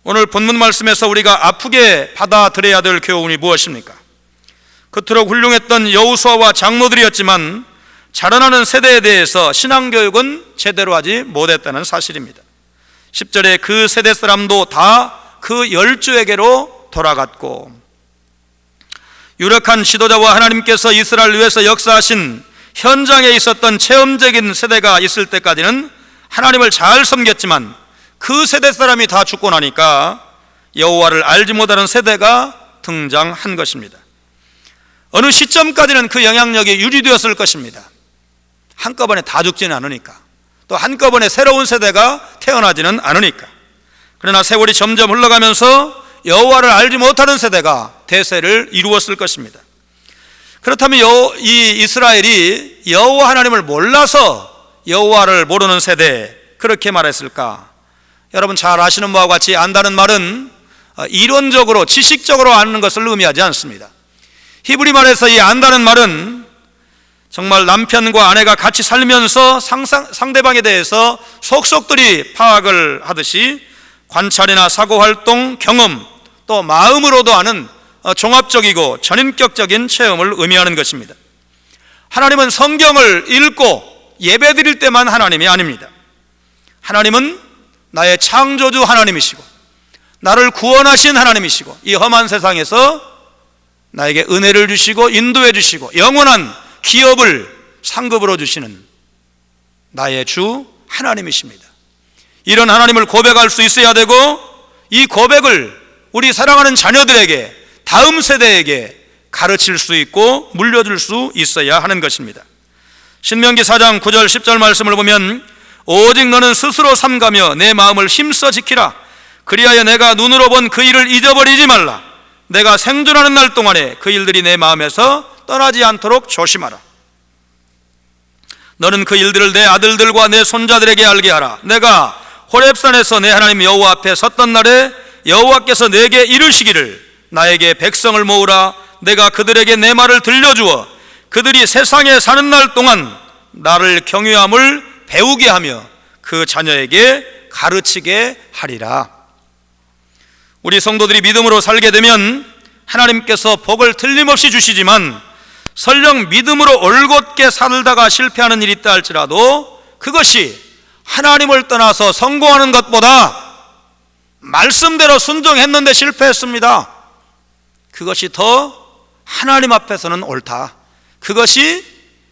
오늘 본문 말씀에서 우리가 아프게 받아들여야 될 교훈이 무엇입니까? 그토록 훌륭했던 여호수아와 장로들이었지만 자라나는 세대에 대해서 신앙교육은 제대로 하지 못했다는 사실입니다. 10절에 그 세대 사람도 다 그 열조에게로 돌아갔고, 유력한 지도자와 하나님께서 이스라엘을 위해서 역사하신 현장에 있었던 체험적인 세대가 있을 때까지는 하나님을 잘 섬겼지만 그 세대 사람이 다 죽고 나니까 여호와를 알지 못하는 세대가 등장한 것입니다. 어느 시점까지는 그 영향력이 유지되었을 것입니다. 한꺼번에 다 죽지는 않으니까, 또 한꺼번에 새로운 세대가 태어나지는 않으니까. 그러나 세월이 점점 흘러가면서 여호와를 알지 못하는 세대가 대세를 이루었을 것입니다. 그렇다면 이 이스라엘이 여호와 하나님을 몰라서 여호와를 모르는 세대, 그렇게 말했을까? 여러분 잘 아시는 바와 같이 안다는 말은 이론적으로 지식적으로 아는 것을 의미하지 않습니다. 히브리 말에서 이 안다는 말은 정말 남편과 아내가 같이 살면서 상대방에 대해서 속속들이 파악을 하듯이 관찰이나 사고활동, 경험, 또 마음으로도 아는 종합적이고 전인격적인 체험을 의미하는 것입니다. 하나님은 성경을 읽고 예배드릴 때만 하나님이 아닙니다. 하나님은 나의 창조주 하나님이시고 나를 구원하신 하나님이시고 이 험한 세상에서 나에게 은혜를 주시고 인도해 주시고 영원한 기업을 상급으로 주시는 나의 주 하나님이십니다. 이런 하나님을 고백할 수 있어야 되고, 이 고백을 우리 사랑하는 자녀들에게, 다음 세대에게 가르칠 수 있고 물려줄 수 있어야 하는 것입니다. 신명기 4장 9절 10절 말씀을 보면 오직 너는 스스로 삼가며 내 마음을 힘써 지키라. 그리하여 내가 눈으로 본 그 일을 잊어버리지 말라. 내가 생존하는 날 동안에 그 일들이 내 마음에서 떠나지 않도록 조심하라. 너는 그 일들을 내 아들들과 내 손자들에게 알게 하라. 내가 호렙산에서 내 하나님 여호와 앞에 섰던 날에 여호와께서 내게 이르시기를 나에게 백성을 모으라. 내가 그들에게 내 말을 들려주어 그들이 세상에 사는 날 동안 나를 경외함을 배우게 하며 그 자녀에게 가르치게 하리라. 우리 성도들이 믿음으로 살게 되면 하나님께서 복을 틀림없이 주시지만 설령 믿음으로 올곧게 살다가 실패하는 일이 있다 할지라도 그것이 하나님을 떠나서 성공하는 것보다 말씀대로 순종했는데 실패했습니다, 그것이 더 하나님 앞에서는 옳다, 그것이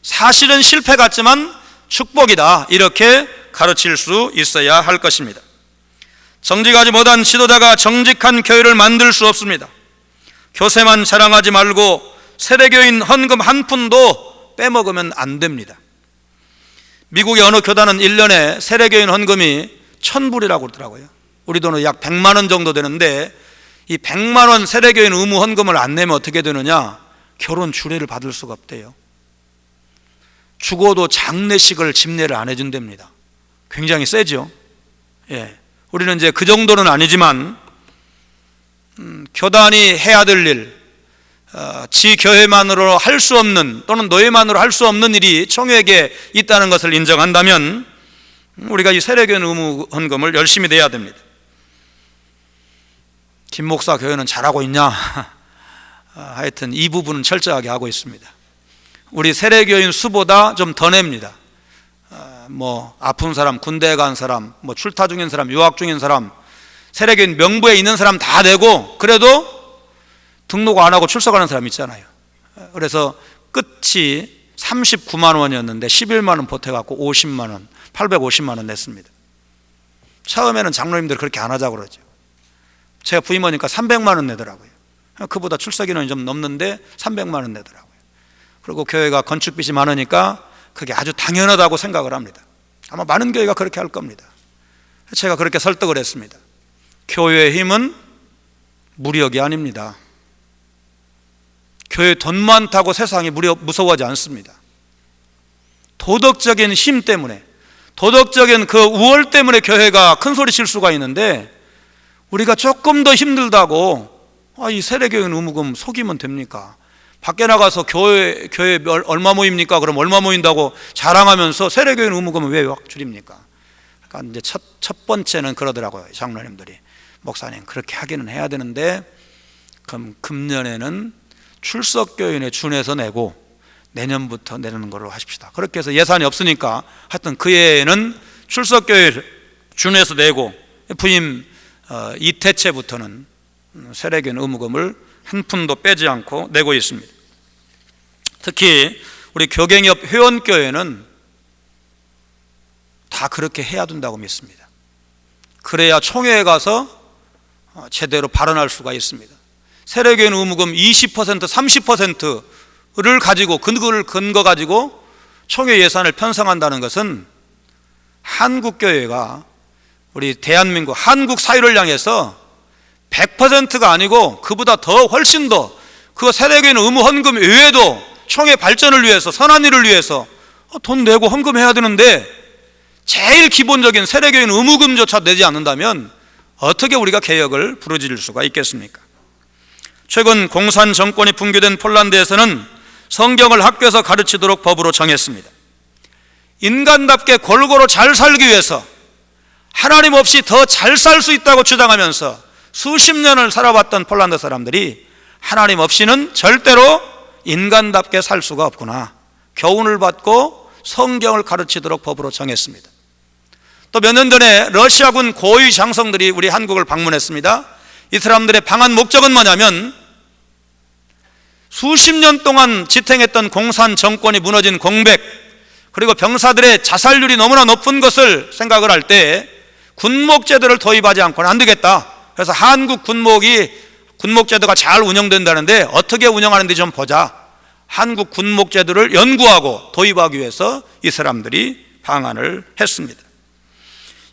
사실은 실패 같지만 축복이다, 이렇게 가르칠 수 있어야 할 것입니다. 정직하지 못한 지도자가 정직한 교회를 만들 수 없습니다. 교세만 자랑하지 말고 세례교인 헌금 한 푼도 빼먹으면 안 됩니다. 미국의 어느 교단은 1년에 세례교인 헌금이 1,000불이라고 그러더라고요. 우리 돈은 약 100만 원 정도 되는데 이 100만 원 세례교인 의무 헌금을 안 내면 어떻게 되느냐? 결혼 주례를 받을 수가 없대요. 죽어도 장례식을 집례를 안 해준답니다. 굉장히 세죠. 예, 우리는 이제 그 정도는 아니지만 교단이 해야 될 일, 지 교회만으로 할 수 없는 또는 노예만으로 할 수 없는 일이 총회에게 있다는 것을 인정한다면 우리가 이 세례교인 의무 헌금을 열심히 내야 됩니다. 김 목사 교회는 잘하고 있냐? 하여튼 이 부분은 철저하게 하고 있습니다. 우리 세례교인 수보다 좀 더 냅니다. 뭐 아픈 사람, 군대에 간 사람, 뭐 출타 중인 사람, 유학 중인 사람, 세례교인 명부에 있는 사람 다 내고 그래도 등록 안 하고 출석하는 사람 있잖아요. 그래서 끝이 39만 원이었는데 11만 원 보태갖고 50만 원, 850만 원 냈습니다. 처음에는 장로님들이 그렇게 안 하자고 그러죠. 제가 부임하니까 300만 원 내더라고요. 그보다 출석 인원이 좀 넘는데 300만 원 내더라고요. 그리고 교회가 건축빚이 많으니까 그게 아주 당연하다고 생각을 합니다. 아마 많은 교회가 그렇게 할 겁니다. 제가 그렇게 설득을 했습니다. 교회의 힘은 무력이 아닙니다. 교회 돈 많다고 세상이 무서워하지 않습니다. 도덕적인 힘 때문에, 도덕적인 그 우월 때문에 교회가 큰 소리 칠 수가 있는데, 우리가 조금 더 힘들다고 이 세례교인 의무금 속이면 됩니까? 밖에 나가서 교회 얼마 모입니까? 그럼 얼마 모인다고 자랑하면서 세례교인 의무금은 왜 확 줄입니까? 그러니까 이제 첫 번째는 그러더라고요. 장로님들이, 목사님 그렇게 하기는 해야 되는데 그럼 금년에는 출석교인에 준해서 내고 내년부터 내는 걸로 하십시다. 그렇게 해서 예산이 없으니까 하여튼 그 해에는 출석교인 준해서 내고 부임 이태체부터는 세례교인 의무금을 한 푼도 빼지 않고 내고 있습니다. 특히 우리 교갱협 회원교회는 다 그렇게 해야 된다고 믿습니다. 그래야 총회에 가서 제대로 발언할 수가 있습니다. 세례교인 의무금 20%, 30%를 가지고 그걸 근거 가지고 총회 예산을 편성한다는 것은 한국교회가 우리 대한민국 한국 사회를 향해서 100%가 아니고 그보다 더 훨씬 더 그 세례교인 의무 헌금 외에도 총회 발전을 위해서 선한 일을 위해서 돈 내고 헌금해야 되는데 제일 기본적인 세례교인 의무금조차 내지 않는다면 어떻게 우리가 개혁을 부르짖을 수가 있겠습니까? 최근 공산 정권이 붕괴된 폴란드에서는 성경을 학교에서 가르치도록 법으로 정했습니다. 인간답게 골고루 잘 살기 위해서 하나님 없이 더 잘 살 수 있다고 주장하면서 수십 년을 살아왔던 폴란드 사람들이 하나님 없이는 절대로 인간답게 살 수가 없구나, 교훈을 받고 성경을 가르치도록 법으로 정했습니다. 또 몇 년 전에 러시아군 고위 장성들이 우리 한국을 방문했습니다. 이 사람들의 방한 목적은 뭐냐면 수십 년 동안 지탱했던 공산 정권이 무너진 공백, 그리고 병사들의 자살률이 너무나 높은 것을 생각을 할 때 군목제도를 도입하지 않고는 안 되겠다. 그래서 한국 군목제도가 잘 운영된다는데 어떻게 운영하는지 좀 보자. 한국 군목제도를 연구하고 도입하기 위해서 이 사람들이 방한을 했습니다.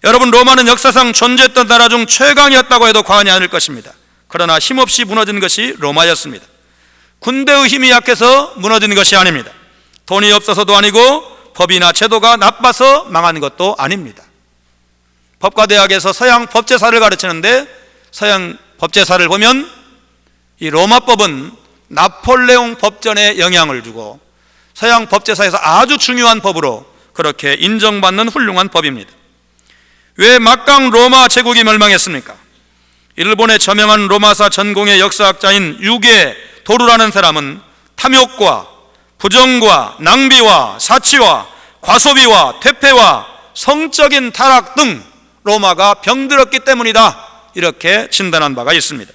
여러분, 로마는 역사상 존재했던 나라 중 최강이었다고 해도 과언이 아닐 것입니다. 그러나 힘없이 무너진 것이 로마였습니다. 군대의 힘이 약해서 무너진 것이 아닙니다. 돈이 없어서도 아니고 법이나 제도가 나빠서 망한 것도 아닙니다. 법과대학에서 서양 법제사를 가르치는데 서양 법제사를 보면 이 로마법은 나폴레옹 법전에 영향을 주고 서양 법제사에서 아주 중요한 법으로 그렇게 인정받는 훌륭한 법입니다. 왜 막강 로마 제국이 멸망했습니까? 일본의 저명한 로마사 전공의 역사학자인 유게 도루라는 사람은 탐욕과 부정과 낭비와 사치와 과소비와 퇴폐와 성적인 타락 등 로마가 병들었기 때문이다, 이렇게 진단한 바가 있습니다.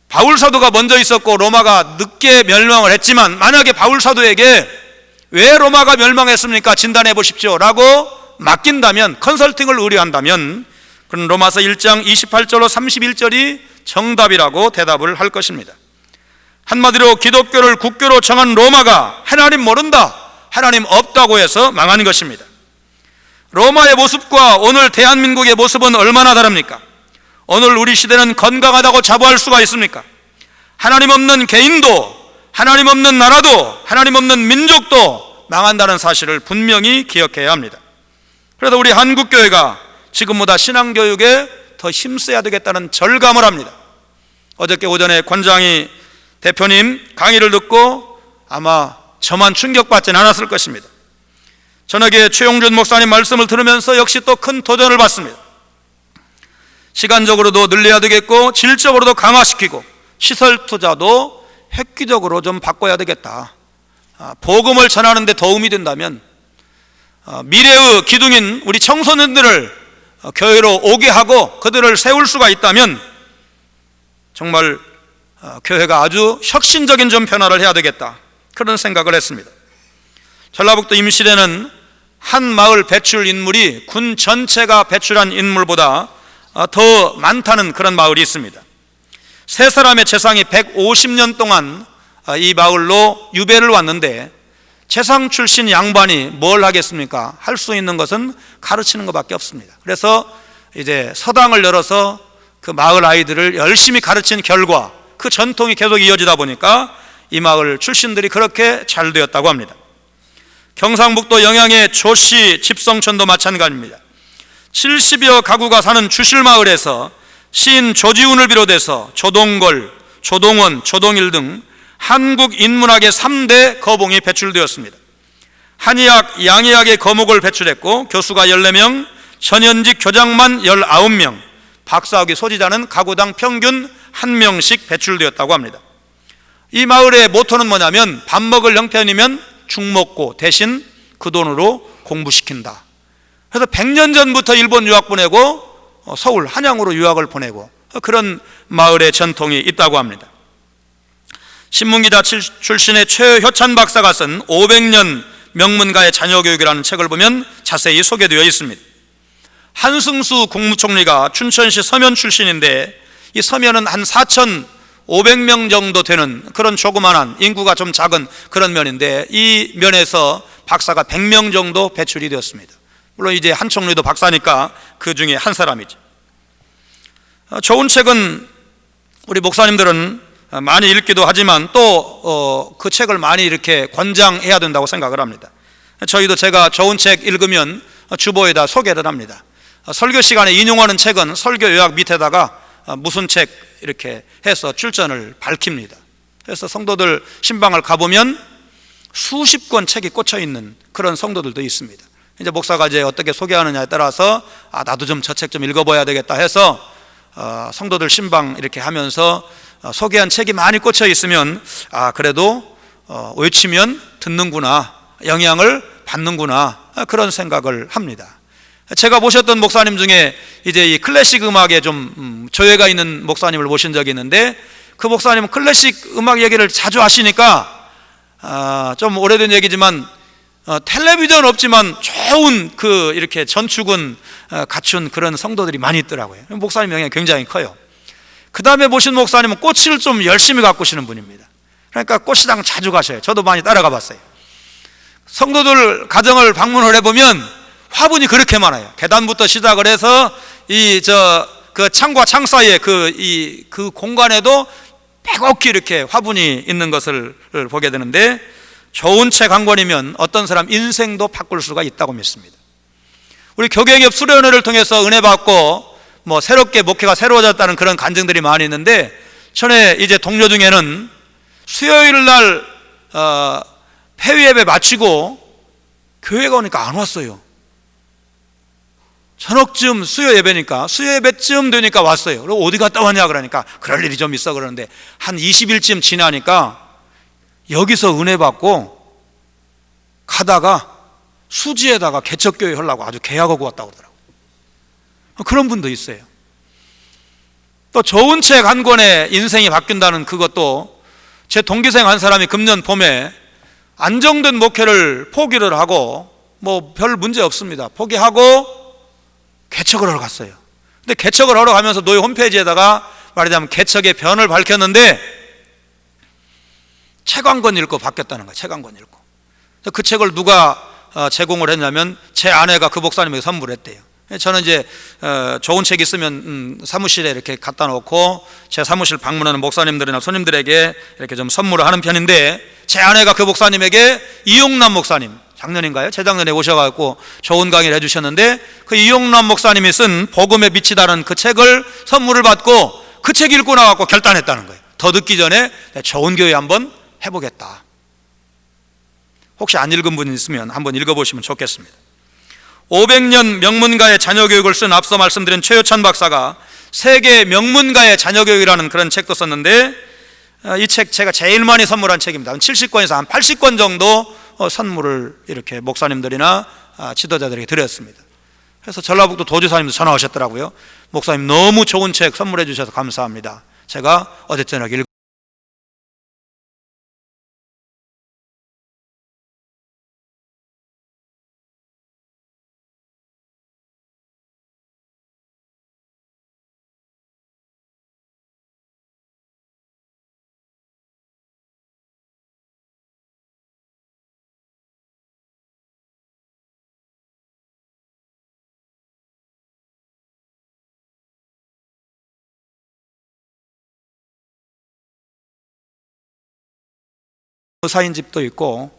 바울 사도가 먼저 있었고 로마가 늦게 멸망을 했지만 만약에 바울 사도에게 왜 로마가 멸망했습니까? 진단해 보십시오 라고 맡긴다면, 컨설팅을 의뢰한다면 그는 로마서 1장 28절로 31절이 정답이라고 대답을 할 것입니다. 한마디로 기독교를 국교로 정한 로마가 하나님 모른다, 하나님 없다고 해서 망한 것입니다. 로마의 모습과 오늘 대한민국의 모습은 얼마나 다릅니까? 오늘 우리 시대는 건강하다고 자부할 수가 있습니까? 하나님 없는 개인도, 하나님 없는 나라도, 하나님 없는 민족도 망한다는 사실을 분명히 기억해야 합니다. 그래서 우리 한국교회가 지금보다 신앙교육에 더 힘써야 되겠다는 절감을 합니다. 어저께 오전에 권장희 대표님 강의를 듣고 아마 저만 충격받지는 않았을 것입니다. 저녁에 최용준 목사님 말씀을 들으면서 역시 또 큰 도전을 받습니다. 시간적으로도 늘려야 되겠고 질적으로도 강화시키고 시설 투자도 획기적으로 좀 바꿔야 되겠다. 복음을 전하는 데 도움이 된다면 미래의 기둥인 우리 청소년들을 교회로 오게 하고 그들을 세울 수가 있다면 정말 교회가 아주 혁신적인 좀 변화를 해야 되겠다, 그런 생각을 했습니다. 전라북도 임실에는 한 마을 배출 인물이 군 전체가 배출한 인물보다 더 많다는 그런 마을이 있습니다. 세 사람의 재상이 150년 동안 이 마을로 유배를 왔는데 재상 출신 양반이 뭘 하겠습니까? 할 수 있는 것은 가르치는 것밖에 없습니다. 그래서 이제 서당을 열어서 그 마을 아이들을 열심히 가르친 결과 그 전통이 계속 이어지다 보니까 이 마을 출신들이 그렇게 잘 되었다고 합니다. 경상북도 영양의 조씨 집성촌도 마찬가지입니다. 70여 가구가 사는 주실마을에서 시인 조지훈을 비롯해서 조동걸, 조동원, 조동일 등 한국 인문학의 3대 거봉이 배출되었습니다. 한의학, 양의학의 거목을 배출했고 교수가 14명, 전현직 교장만 19명, 박사학위 소지자는 가구당 평균 1명씩 배출되었다고 합니다. 이 마을의 모토는 뭐냐면 밥 먹을 형편이면 죽 먹고 대신 그 돈으로 공부시킨다. 그래서 100년 전부터 일본 유학 보내고 서울 한양으로 유학을 보내고 그런 마을의 전통이 있다고 합니다. 신문기자 출신의 최효찬 박사가 쓴 500년 명문가의 자녀교육이라는 책을 보면 자세히 소개되어 있습니다. 한승수 국무총리가 춘천시 서면 출신인데 이 서면은 한 4,500명 정도 되는 그런 조그만한 인구가 좀 작은 그런 면인데 이 면에서 박사가 100명 정도 배출이 되었습니다. 물론 이제 한 총리도 박사니까 그 중에 한 사람이죠. 좋은 책은 우리 목사님들은 많이 읽기도 하지만 또 그 책을 많이 이렇게 권장해야 된다고 생각을 합니다. 저희도 제가 좋은 책 읽으면 주보에다 소개를 합니다. 설교 시간에 인용하는 책은 설교 요약 밑에다가 무슨 책 이렇게 해서 출전을 밝힙니다. 그래서 성도들 신방을 가보면 수십 권 책이 꽂혀 있는 그런 성도들도 있습니다. 이제 목사가 이제 어떻게 소개하느냐에 따라서 나도 좀 저 책 좀 읽어봐야 되겠다 해서 성도들 신방 이렇게 하면서 소개한 책이 많이 꽂혀 있으면 그래도 외치면 듣는구나, 영향을 받는구나 그런 생각을 합니다. 제가 모셨던 목사님 중에 이제 이 클래식 음악에 좀 조예가 있는 목사님을 모신 적이 있는데 그 목사님은 클래식 음악 얘기를 자주 하시니까 좀 오래된 얘기지만 텔레비전 없지만 좋은 그 이렇게 전축은 갖춘 그런 성도들이 많이 있더라고요. 목사님 영향이 굉장히 커요. 그 다음에 모신 목사님은 꽃을 좀 열심히 가꾸시는 분입니다. 그러니까 꽃시장 자주 가셔요. 저도 많이 따라가 봤어요. 성도들 가정을 방문을 해보면 화분이 그렇게 많아요. 계단부터 시작을 해서 그 창과 창 사이에 그 공간에도 빼곡히 이렇게 화분이 있는 것을 보게 되는데 좋은 책 한 권이면 어떤 사람 인생도 바꿀 수가 있다고 믿습니다. 우리 교계협 수련회를 통해서 은혜 받고 새롭게 목회가 새로워졌다는 그런 간증들이 많이 있는데 전에 이제 동료 중에는 수요일 날 폐위 예배 마치고 교회가 오니까 안 왔어요. 저녁쯤 수요 예배쯤 되니까 왔어요. 그리고 어디 갔다 왔냐 그러니까 그럴 일이 좀 있어 그러는데 한 20일쯤 지나니까 여기서 은혜 받고 가다가 수지에다가 개척교회 하려고 아주 계약하고 왔다고 그러더라고요. 그런 분도 있어요. 또 좋은 책 한 권에 인생이 바뀐다는 그것도 제 동기생 한 사람이 금년 봄에 안정된 목회를 포기를 하고 별 문제 없습니다. 포기하고 개척을 하러 갔어요. 근데 개척을 하러 가면서 노예 홈페이지에다가 말하자면 개척의 변을 밝혔는데 책 한 권 읽고 바뀌었다는 거예요. 책 한 권 읽고. 그 책을 누가 제공을 했냐면 제 아내가 그 목사님에게 선물했대요. 저는 이제 좋은 책 있으면 사무실에 이렇게 갖다 놓고 제 사무실 방문하는 목사님들이나 손님들에게 이렇게 좀 선물을 하는 편인데 제 아내가 그 목사님에게 이용남 목사님 작년인가요? 재작년에 오셔가지고 좋은 강의를 해주셨는데 그 이용남 목사님이 쓴 복음에 미치다는 그 책을 선물을 받고 그 책 읽고 나갖고 결단했다는 거예요. 더 듣기 전에 좋은 교회 한번 해보겠다. 혹시 안 읽은 분 있으면 한번 읽어보시면 좋겠습니다. 500년 명문가의 자녀교육을 쓴 앞서 말씀드린 최효찬 박사가 세계 명문가의 자녀교육이라는 그런 책도 썼는데 이 책 제가 제일 많이 선물한 책입니다. 70권에서 한 80권 정도 선물을 이렇게 목사님들이나 지도자들에게 드렸습니다. 그래서 전라북도 도지사님도 전화 오셨더라고요. 목사님 너무 좋은 책 선물해 주셔서 감사합니다. 제가 어제 저녁 읽 의사인 집도 있고,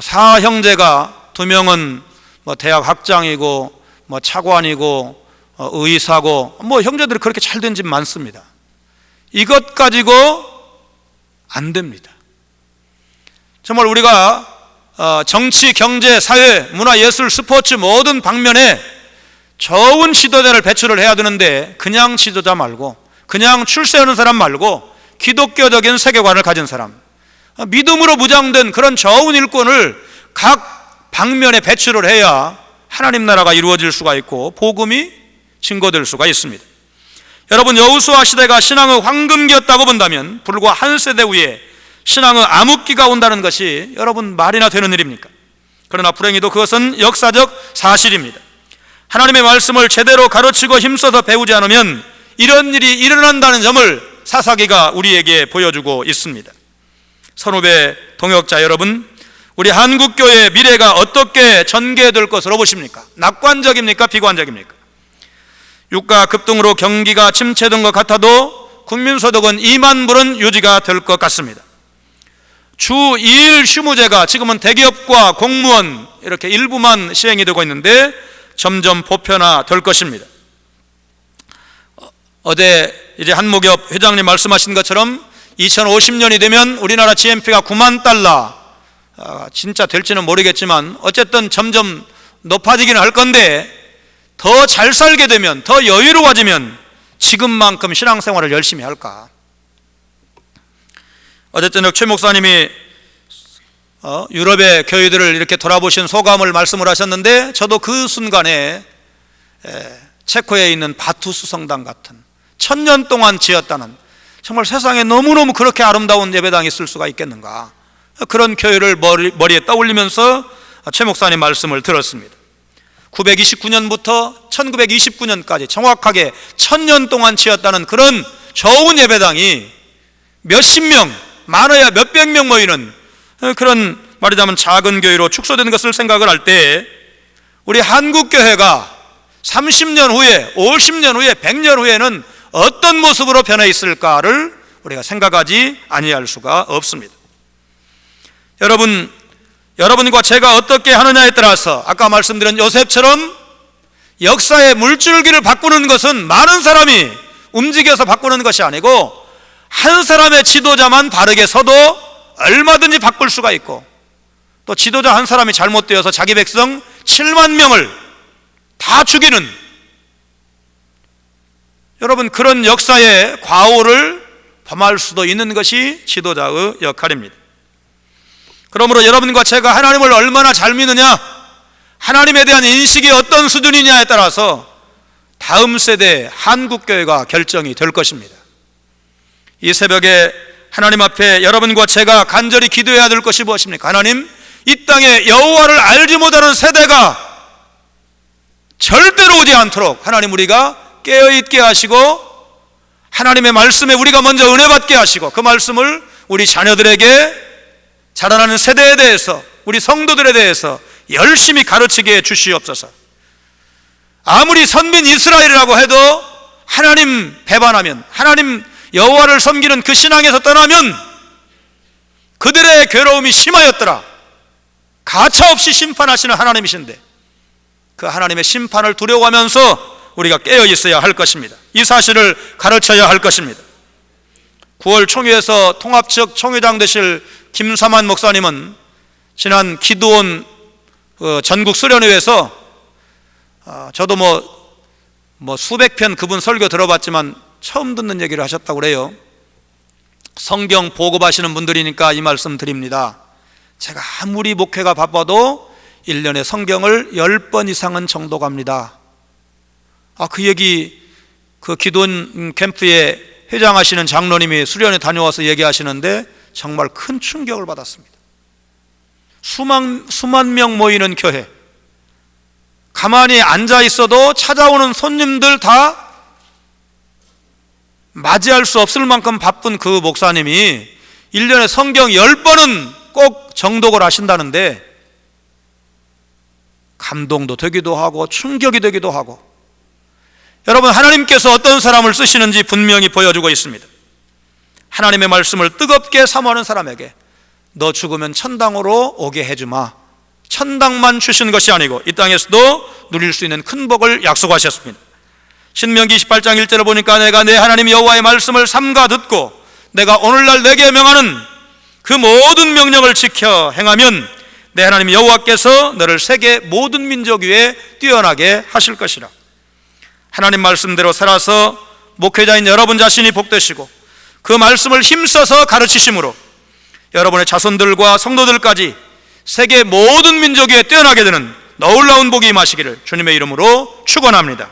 사형제가 2명은 대학 학장이고 차관이고 의사고 형제들이 그렇게 잘 된 집 많습니다. 이것 가지고 안 됩니다. 정말 우리가 정치, 경제, 사회, 문화, 예술, 스포츠 모든 방면에 좋은 지도자를 배출을 해야 되는데, 그냥 지도자 말고, 그냥 출세하는 사람 말고 기독교적인 세계관을 가진 사람, 믿음으로 무장된 그런 좋은 일꾼을 각 방면에 배출을 해야 하나님 나라가 이루어질 수가 있고 복음이 증거될 수가 있습니다. 여러분, 여호수아 시대가 신앙의 황금기였다고 본다면 불과 한 세대 후에 신앙의 암흑기가 온다는 것이 여러분 말이나 되는 일입니까? 그러나 불행히도 그것은 역사적 사실입니다. 하나님의 말씀을 제대로 가르치고 힘써서 배우지 않으면 이런 일이 일어난다는 점을 사사기가 우리에게 보여주고 있습니다. 선후배 동역자 여러분, 우리 한국교회의 미래가 어떻게 전개될 것으로 보십니까? 낙관적입니까? 비관적입니까? 유가 급등으로 경기가 침체된 것 같아도 국민소득은 2만 불은 유지가 될 것 같습니다. 주 2일 휴무제가 지금은 대기업과 공무원 이렇게 일부만 시행이 되고 있는데 점점 보편화될 것입니다. 어제 이제 한목엽 회장님 말씀하신 것처럼 2050년이 되면 우리나라 GNP가 9만 달러, 진짜 될지는 모르겠지만 어쨌든 점점 높아지기는 할 건데, 더 잘 살게 되면, 더 여유로워지면 지금만큼 신앙생활을 열심히 할까? 어제 저녁 최 목사님이 유럽의 교회들을 이렇게 돌아보신 소감을 말씀을 하셨는데, 저도 그 순간에 체코에 있는 바투스 성당 같은 1000년 동안 지었다는, 정말 세상에 너무너무 그렇게 아름다운 예배당이 있을 수가 있겠는가, 그런 교회를 머리에 떠올리면서 최 목사님 말씀을 들었습니다. 929년부터 1929년까지 정확하게 1000년 동안 지었다는 그런 좋은 예배당이 몇십 명, 많아야 몇백 명 모이는 그런 말하자면 작은 교회로 축소된 것을 생각을 할 때, 우리 한국교회가 30년 후에, 50년 후에, 100년 후에는 어떤 모습으로 변해 있을까를 우리가 생각하지 아니할 수가 없습니다. 여러분과 제가 어떻게 하느냐에 따라서 아까 말씀드린 요셉처럼 역사의 물줄기를 바꾸는 것은 많은 사람이 움직여서 바꾸는 것이 아니고, 한 사람의 지도자만 바르게 서도 얼마든지 바꿀 수가 있고, 또 지도자 한 사람이 잘못되어서 자기 백성 7만 명을 다 죽이는, 여러분 그런 역사의 과오를 범할 수도 있는 것이 지도자의 역할입니다. 그러므로 여러분과 제가 하나님을 얼마나 잘 믿느냐, 하나님에 대한 인식이 어떤 수준이냐에 따라서 다음 세대 한국교회가 결정이 될 것입니다. 이 새벽에 하나님 앞에 여러분과 제가 간절히 기도해야 될 것이 무엇입니까? 하나님, 이 땅에 여호와를 알지 못하는 세대가 절대로 오지 않도록 하나님 우리가 깨어있게 하시고, 하나님의 말씀에 우리가 먼저 은혜 받게 하시고, 그 말씀을 우리 자녀들에게, 자라나는 세대에 대해서, 우리 성도들에 대해서 열심히 가르치게 해주시옵소서. 아무리 선민 이스라엘이라고 해도 하나님 배반하면, 하나님 여호와를 섬기는 그 신앙에서 떠나면 그들의 괴로움이 심하였더라. 가차없이 심판하시는 하나님이신데 그 하나님의 심판을 두려워하면서 우리가 깨어 있어야 할 것입니다. 이 사실을 가르쳐야 할 것입니다. 9월 총회에서 통합측 총회장 되실 김사만 목사님은 지난 기도원 전국 수련회에서 저도 수백 편 그분 설교 들어봤지만 처음 듣는 얘기를 하셨다고 그래요. 성경 보급하시는 분들이니까 이 말씀 드립니다. 제가 아무리 목회가 바빠도 1년에 성경을 10번 이상은 정독합니다. 그 얘기 그 기도원 캠프에 회장하시는 장로님이 수련회 다녀와서 얘기하시는데 정말 큰 충격을 받았습니다. 수만 명 모이는 교회, 가만히 앉아 있어도 찾아오는 손님들 다 맞이할 수 없을 만큼 바쁜 그 목사님이 1년에 성경 10번은 꼭 정독을 하신다는데 감동도 되기도 하고 충격이 되기도 하고, 여러분 하나님께서 어떤 사람을 쓰시는지 분명히 보여주고 있습니다. 하나님의 말씀을 뜨겁게 사모하는 사람에게 너 죽으면 천당으로 오게 해주마. 천당만 주신 것이 아니고 이 땅에서도 누릴 수 있는 큰 복을 약속하셨습니다. 신명기 28장 1절을 보니까 내가 내 하나님 여호와의 말씀을 삼가 듣고 내가 오늘날 내게 명하는 그 모든 명령을 지켜 행하면 내 하나님 여호와께서 너를 세계 모든 민족 위에 뛰어나게 하실 것이라. 하나님 말씀대로 살아서 목회자인 여러분 자신이 복되시고 그 말씀을 힘써서 가르치심으로 여러분의 자손들과 성도들까지 세계 모든 민족 위에 뛰어나게 되는 놀라운 복이 임하시기를 주님의 이름으로 축원합니다.